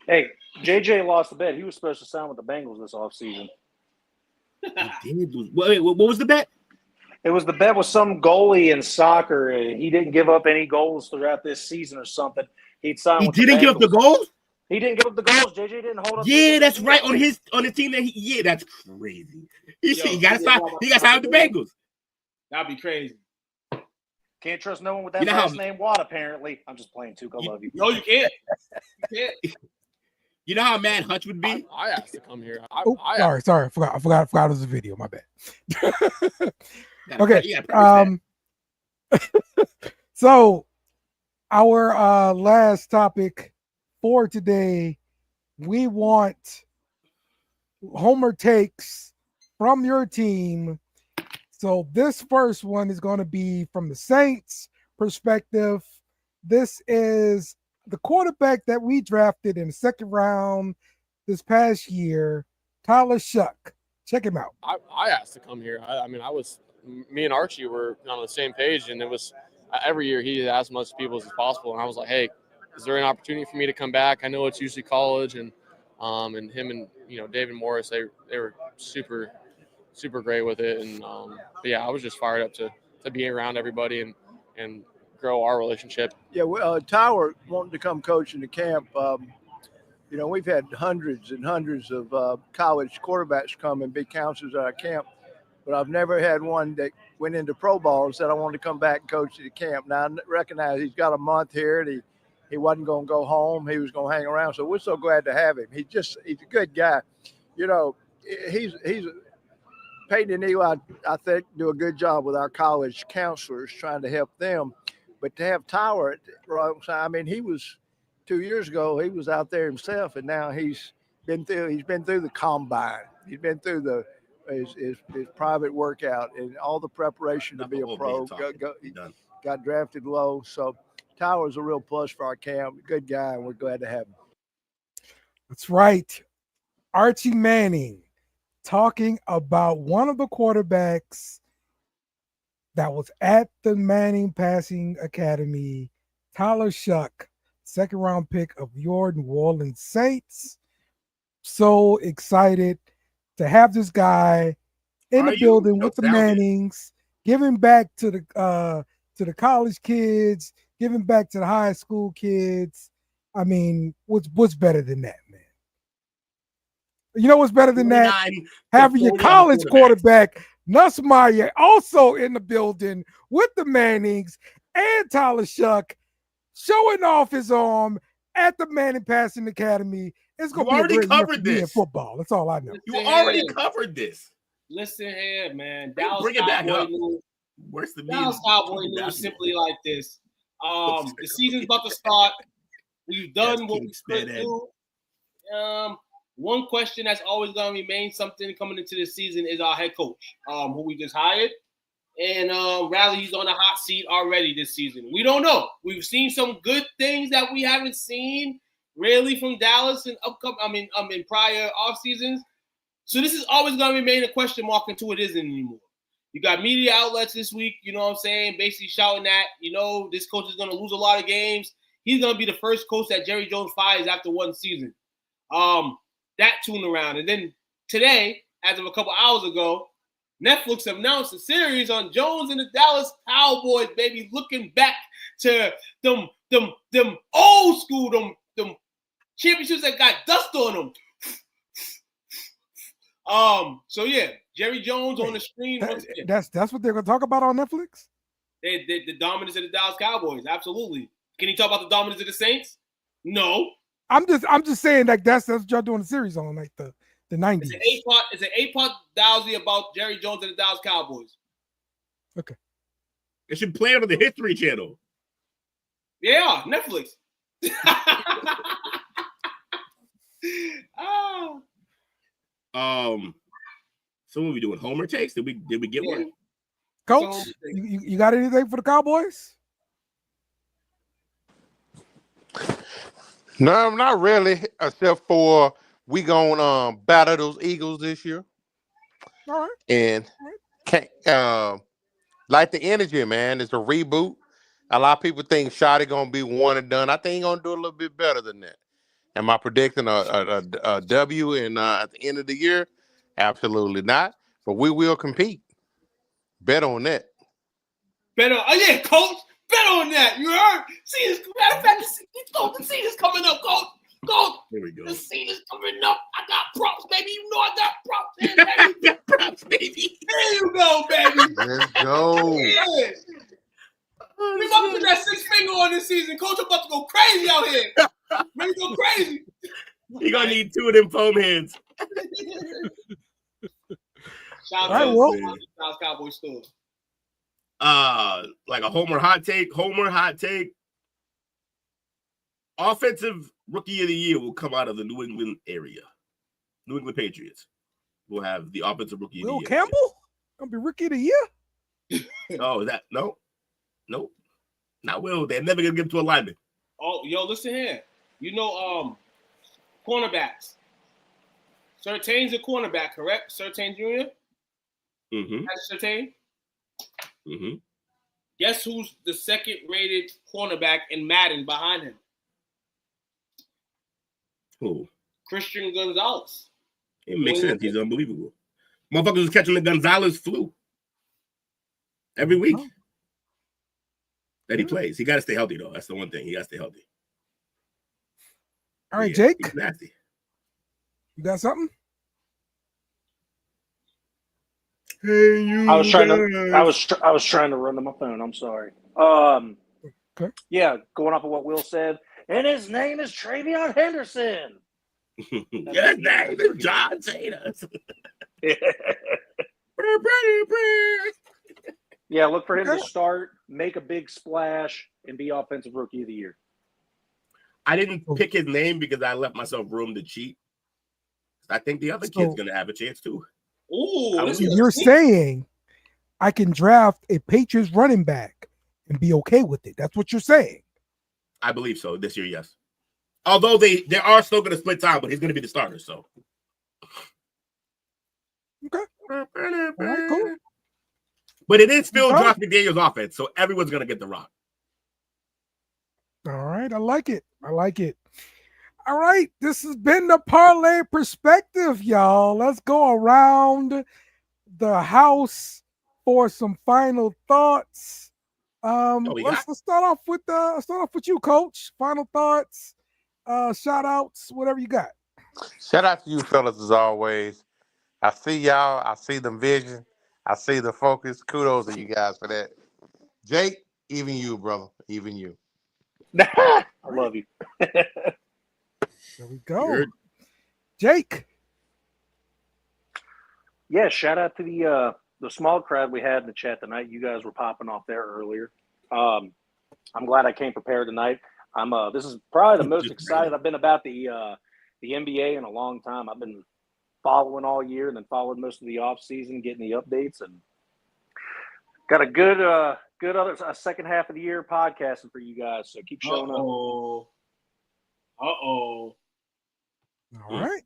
Speaker 12: Hey, JJ lost the bet. He was supposed to sign with the Bengals this offseason.
Speaker 10: Wait, what was the bet?
Speaker 12: It was the bet with some goalie in soccer. He didn't give up any goals throughout this season or something. He didn't
Speaker 10: give up the goals?
Speaker 12: He didn't give up the goals. JJ didn't hold up.
Speaker 10: Yeah, that's right. On the team that that's crazy. He got signed with the Bengals.
Speaker 8: That'd be crazy.
Speaker 12: Can't trust no one with that last name Watt, apparently. I'm just playing, Tuke. I love you.
Speaker 8: No, you can't.
Speaker 10: You know how mad Hutch would be?
Speaker 11: I asked to come here.
Speaker 7: Sorry. I forgot it was a video. My bad. Okay. So our last topic for today, we want Homer takes from your team So this first one is going to be from the Saints perspective. This is the quarterback that we drafted in the second round this past year, Tyler Shuck. Check him out.
Speaker 13: I asked to come here. Me and Archie were on the same page, and it was every year he asked as much people as possible. And I was like, hey, is there an opportunity for me to come back? I know it's usually college, and him and David Morris, they were super great with it. And but yeah, I was just fired up to be around everybody and grow our relationship.
Speaker 14: Yeah, well, Tower wanted to come coach in the camp. We've had hundreds and hundreds of college quarterbacks come and be counselors at our camp, but I've never had one that went into pro ball and said, I want to come back and coach at the camp. Now, I recognize he's got a month here, and he wasn't going to go home. He was going to hang around, so we're so glad to have him. He's a good guy. He's Peyton and Eli, I think, do a good job with our college counselors trying to help them. But to have Tower, he was 2 years ago, he was out there himself, and now he's been through the combine. He's been through his private workout and all the preparation to be a pro. Got drafted low. So Tower's a real plus for our camp. Good guy, and we're glad to have him.
Speaker 7: That's right. Archie Manning talking about one of the quarterbacks that was at the Manning Passing Academy, Tyler Shuck, second round pick of your New Orleans Saints. So excited to have this guy in the building with the Mannings, giving back to the college kids, giving back to the high school kids. I mean, what's better than that, man? You know what's better than that? Having your college quarterback, Nussmeier, also in the building with the Mannings and Tyler Shuck, showing off his arm at the Manning Passing Academy. It's going to be a great year for me in football. That's all I know.
Speaker 10: You already covered this.
Speaker 8: Listen here, man. Dallas
Speaker 10: Bring it back up.
Speaker 8: Where's the Dallas Cowboy news simply like this. The season's about to start. We've done what we should do. One question that's always going to remain something coming into this season is our head coach, who we just hired. And Riley's on a hot seat already this season. We don't know. We've seen some good things that we haven't seen really from Dallas in in prior off seasons. So this is always going to remain a question mark until it isn't anymore. You got media outlets this week, you know what I'm saying, basically shouting that, this coach is going to lose a lot of games. He's going to be the first coach that Jerry Jones fires after one season. That tune around. And then today, as of a couple hours ago, Netflix announced a series on Jones and the Dallas Cowboys, baby, looking back to them old school, them championships that got dust on them. So yeah, Jerry Jones on the screen.
Speaker 7: That's what they're gonna talk about on Netflix?
Speaker 8: The dominance of the Dallas Cowboys, absolutely. Can he talk about the dominance of the Saints? No.
Speaker 7: I'm just saying that's what y'all doing a series on, like the 90s.
Speaker 8: It's an 8-part dowsy about Jerry Jones and the Dallas Cowboys.
Speaker 7: Okay.
Speaker 10: It should play on the History Channel.
Speaker 8: Yeah, Netflix.
Speaker 10: So what are we doing? Homer takes? Did we get one?
Speaker 7: Coach, you got anything for the Cowboys?
Speaker 11: No, not really, except for we gonna battle those Eagles this year.
Speaker 7: All right.
Speaker 11: And like the energy, man, it's a reboot. A lot of people think Shotty gonna be one and done. I think he's gonna do a little bit better than that. Am I predicting a W at the end of the year? Absolutely not. But we will compete. Bet on that.
Speaker 8: Bet on, coach. Bet on that. You heard? See this. Matter of fact, the season's coming up, coach. Coach.
Speaker 10: Here we go.
Speaker 8: The season's coming up. I got props, baby. You know I got props, baby.
Speaker 10: Props, baby.
Speaker 8: There you go, baby.
Speaker 11: Let's go.
Speaker 8: Yeah. We about to put that 6 finger on this season. Coach, I'm about to go crazy out here. Ready to go crazy.
Speaker 10: You're going to need 2 of them foam hands.
Speaker 8: Shout out to the Dallas Cowboys store.
Speaker 10: Like a Homer hot take. Offensive rookie of the year will come out of the New England area. New England Patriots will have the offensive rookie of the year.
Speaker 7: Campbell? Gonna be rookie of the year?
Speaker 10: Oh, that nope. Not Will. They're never gonna give it to a lineman.
Speaker 8: Oh, yo, listen here. You know, cornerbacks. Surtain's a cornerback, correct? Surtain Jr.
Speaker 10: Mm-hmm.
Speaker 8: That's Surtain.
Speaker 10: Mm-hmm.
Speaker 8: Guess who's the second-rated cornerback in Madden behind him?
Speaker 10: Who?
Speaker 8: Christian Gonzalez.
Speaker 10: It makes sense. He's unbelievable. Motherfuckers was catching the Gonzalez flu every week that he plays. He got to stay healthy, though. That's the one thing. He got to stay healthy.
Speaker 7: All right, Jake.
Speaker 10: He's nasty.
Speaker 7: You got something?
Speaker 10: Hey, you.
Speaker 12: I was trying to run to my phone. I'm sorry.
Speaker 7: Okay.
Speaker 12: Yeah, going off of what Will said, and his name is Travion Henderson.
Speaker 10: His name is John Cena.
Speaker 12: Yeah, look for him to start, make a big splash, and be offensive rookie of the year.
Speaker 10: I didn't pick his name because I left myself room to cheat. I think the other kid's going to have a chance too.
Speaker 8: Ooh,
Speaker 7: you're saying I can draft a Patriots running back and be okay with it. That's what you're saying.
Speaker 10: I believe so this year, yes. Although they are still going to split time, but he's going to be the starter. So,
Speaker 7: okay, all right, cool.
Speaker 10: But it is still Josh McDaniels' offense, so everyone's going to get the rock.
Speaker 7: All right, I like it. All right, this has been the Parlay Perspective, y'all. Let's go around the house for some final thoughts. Let's start off with you, Coach. Final thoughts, shout outs, whatever you got.
Speaker 11: Shout out to you fellas as always. I see y'all. I see the vision. I see the focus. Kudos to you guys for that. Jake, even you, brother. Even you.
Speaker 12: I love you.
Speaker 7: There we go. Jake.
Speaker 12: Yeah, shout out to the small crowd we had in the chat tonight. You guys were popping off there earlier. I'm glad I came prepared tonight. This is probably the most excited I've been about the NBA in a long time. I've been following all year and then followed most of the off season, getting the updates, and got a good other second half of the year podcasting for you guys. So keep showing up.
Speaker 8: All
Speaker 7: right.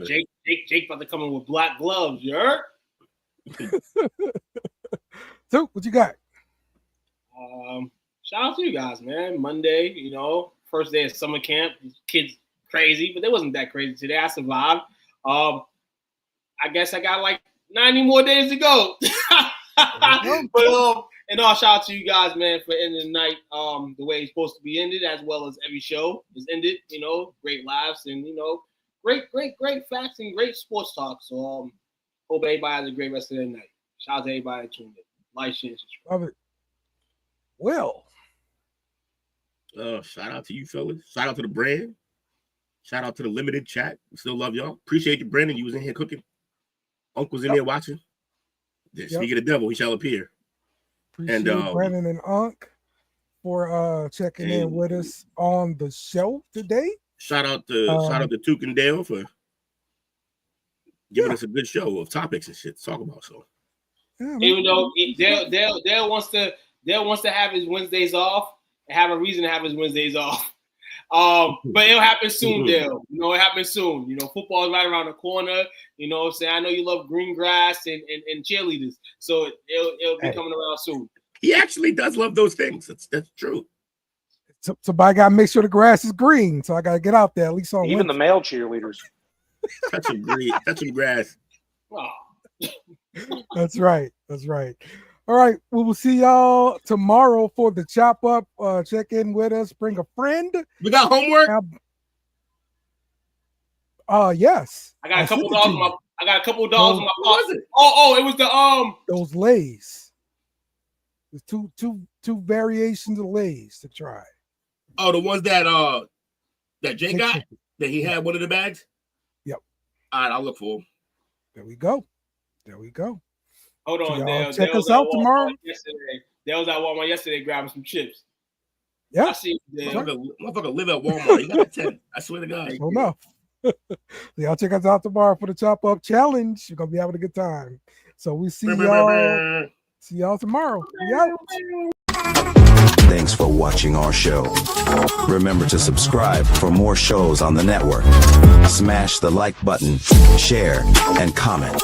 Speaker 8: Jake about to come in with black gloves, you heard?
Speaker 7: So, what you got?
Speaker 8: Shout out to you guys, man. Monday, first day of summer camp. Kids crazy, but they wasn't that crazy today. I survived. I guess I got like 90 more days to go. But and all shout out to you guys, man, for ending the night the way it's supposed to be ended, as well as every show is ended. Great laughs and great facts and great sports talk. So hope everybody has a great rest of their night. Shout out to everybody that tuned in. Like, share, subscribe.
Speaker 7: Love it. Will.
Speaker 10: Shout out to you fellas. Shout out to the brand. Shout out to the limited chat. We still love y'all. Appreciate you, Brandon. You was in here cooking. Uncle's in there watching. Speaking of the devil, he shall appear.
Speaker 7: Appreciate Brandon and Unc for checking in with us on the show today.
Speaker 10: Shout out to Tuke and Dale for giving us a good show of topics and shit to talk about. So
Speaker 8: even though Dale wants to have his Wednesdays off and have a reason to have his Wednesdays off. But it'll happen soon, Dale. It happens soon. Football is right around the corner. What I'm saying? I know you love green grass and cheerleaders. So it'll be coming around soon.
Speaker 10: He actually does love those things. That's true.
Speaker 7: So I gotta make sure the grass is green. So I gotta get out there at least on
Speaker 12: even
Speaker 7: Wednesday.
Speaker 12: the male cheerleaders.
Speaker 10: Touch some green, touch some grass.
Speaker 8: Oh.
Speaker 7: That's right. All right, we will see y'all tomorrow for the chop up. Check in with us. Bring a friend.
Speaker 10: We got homework.
Speaker 7: Yes.
Speaker 8: I got a couple dogs. I got a couple of dogs in my pocket. Oh, it was the
Speaker 7: those Lays. There's two variations of Lays to try.
Speaker 10: Oh, the ones that Jay got that he had one of the bags.
Speaker 7: Yep.
Speaker 10: All right, I'll look for them.
Speaker 7: There we go.
Speaker 8: Hold on, Dale.
Speaker 7: Check us out tomorrow.
Speaker 8: Dale was at Walmart yesterday grabbing some chips.
Speaker 7: Yeah.
Speaker 8: I see you, Dale.
Speaker 10: Motherfucker live at Walmart. You got a 10. I swear to God.
Speaker 7: Enough. Y'all check us out tomorrow for the Chop Up Challenge. You're gonna be having a good time. So we see y'all. See y'all tomorrow. We out.
Speaker 15: Thanks for watching our show. Remember to subscribe for more shows on the network. Smash the like button, share, and comment.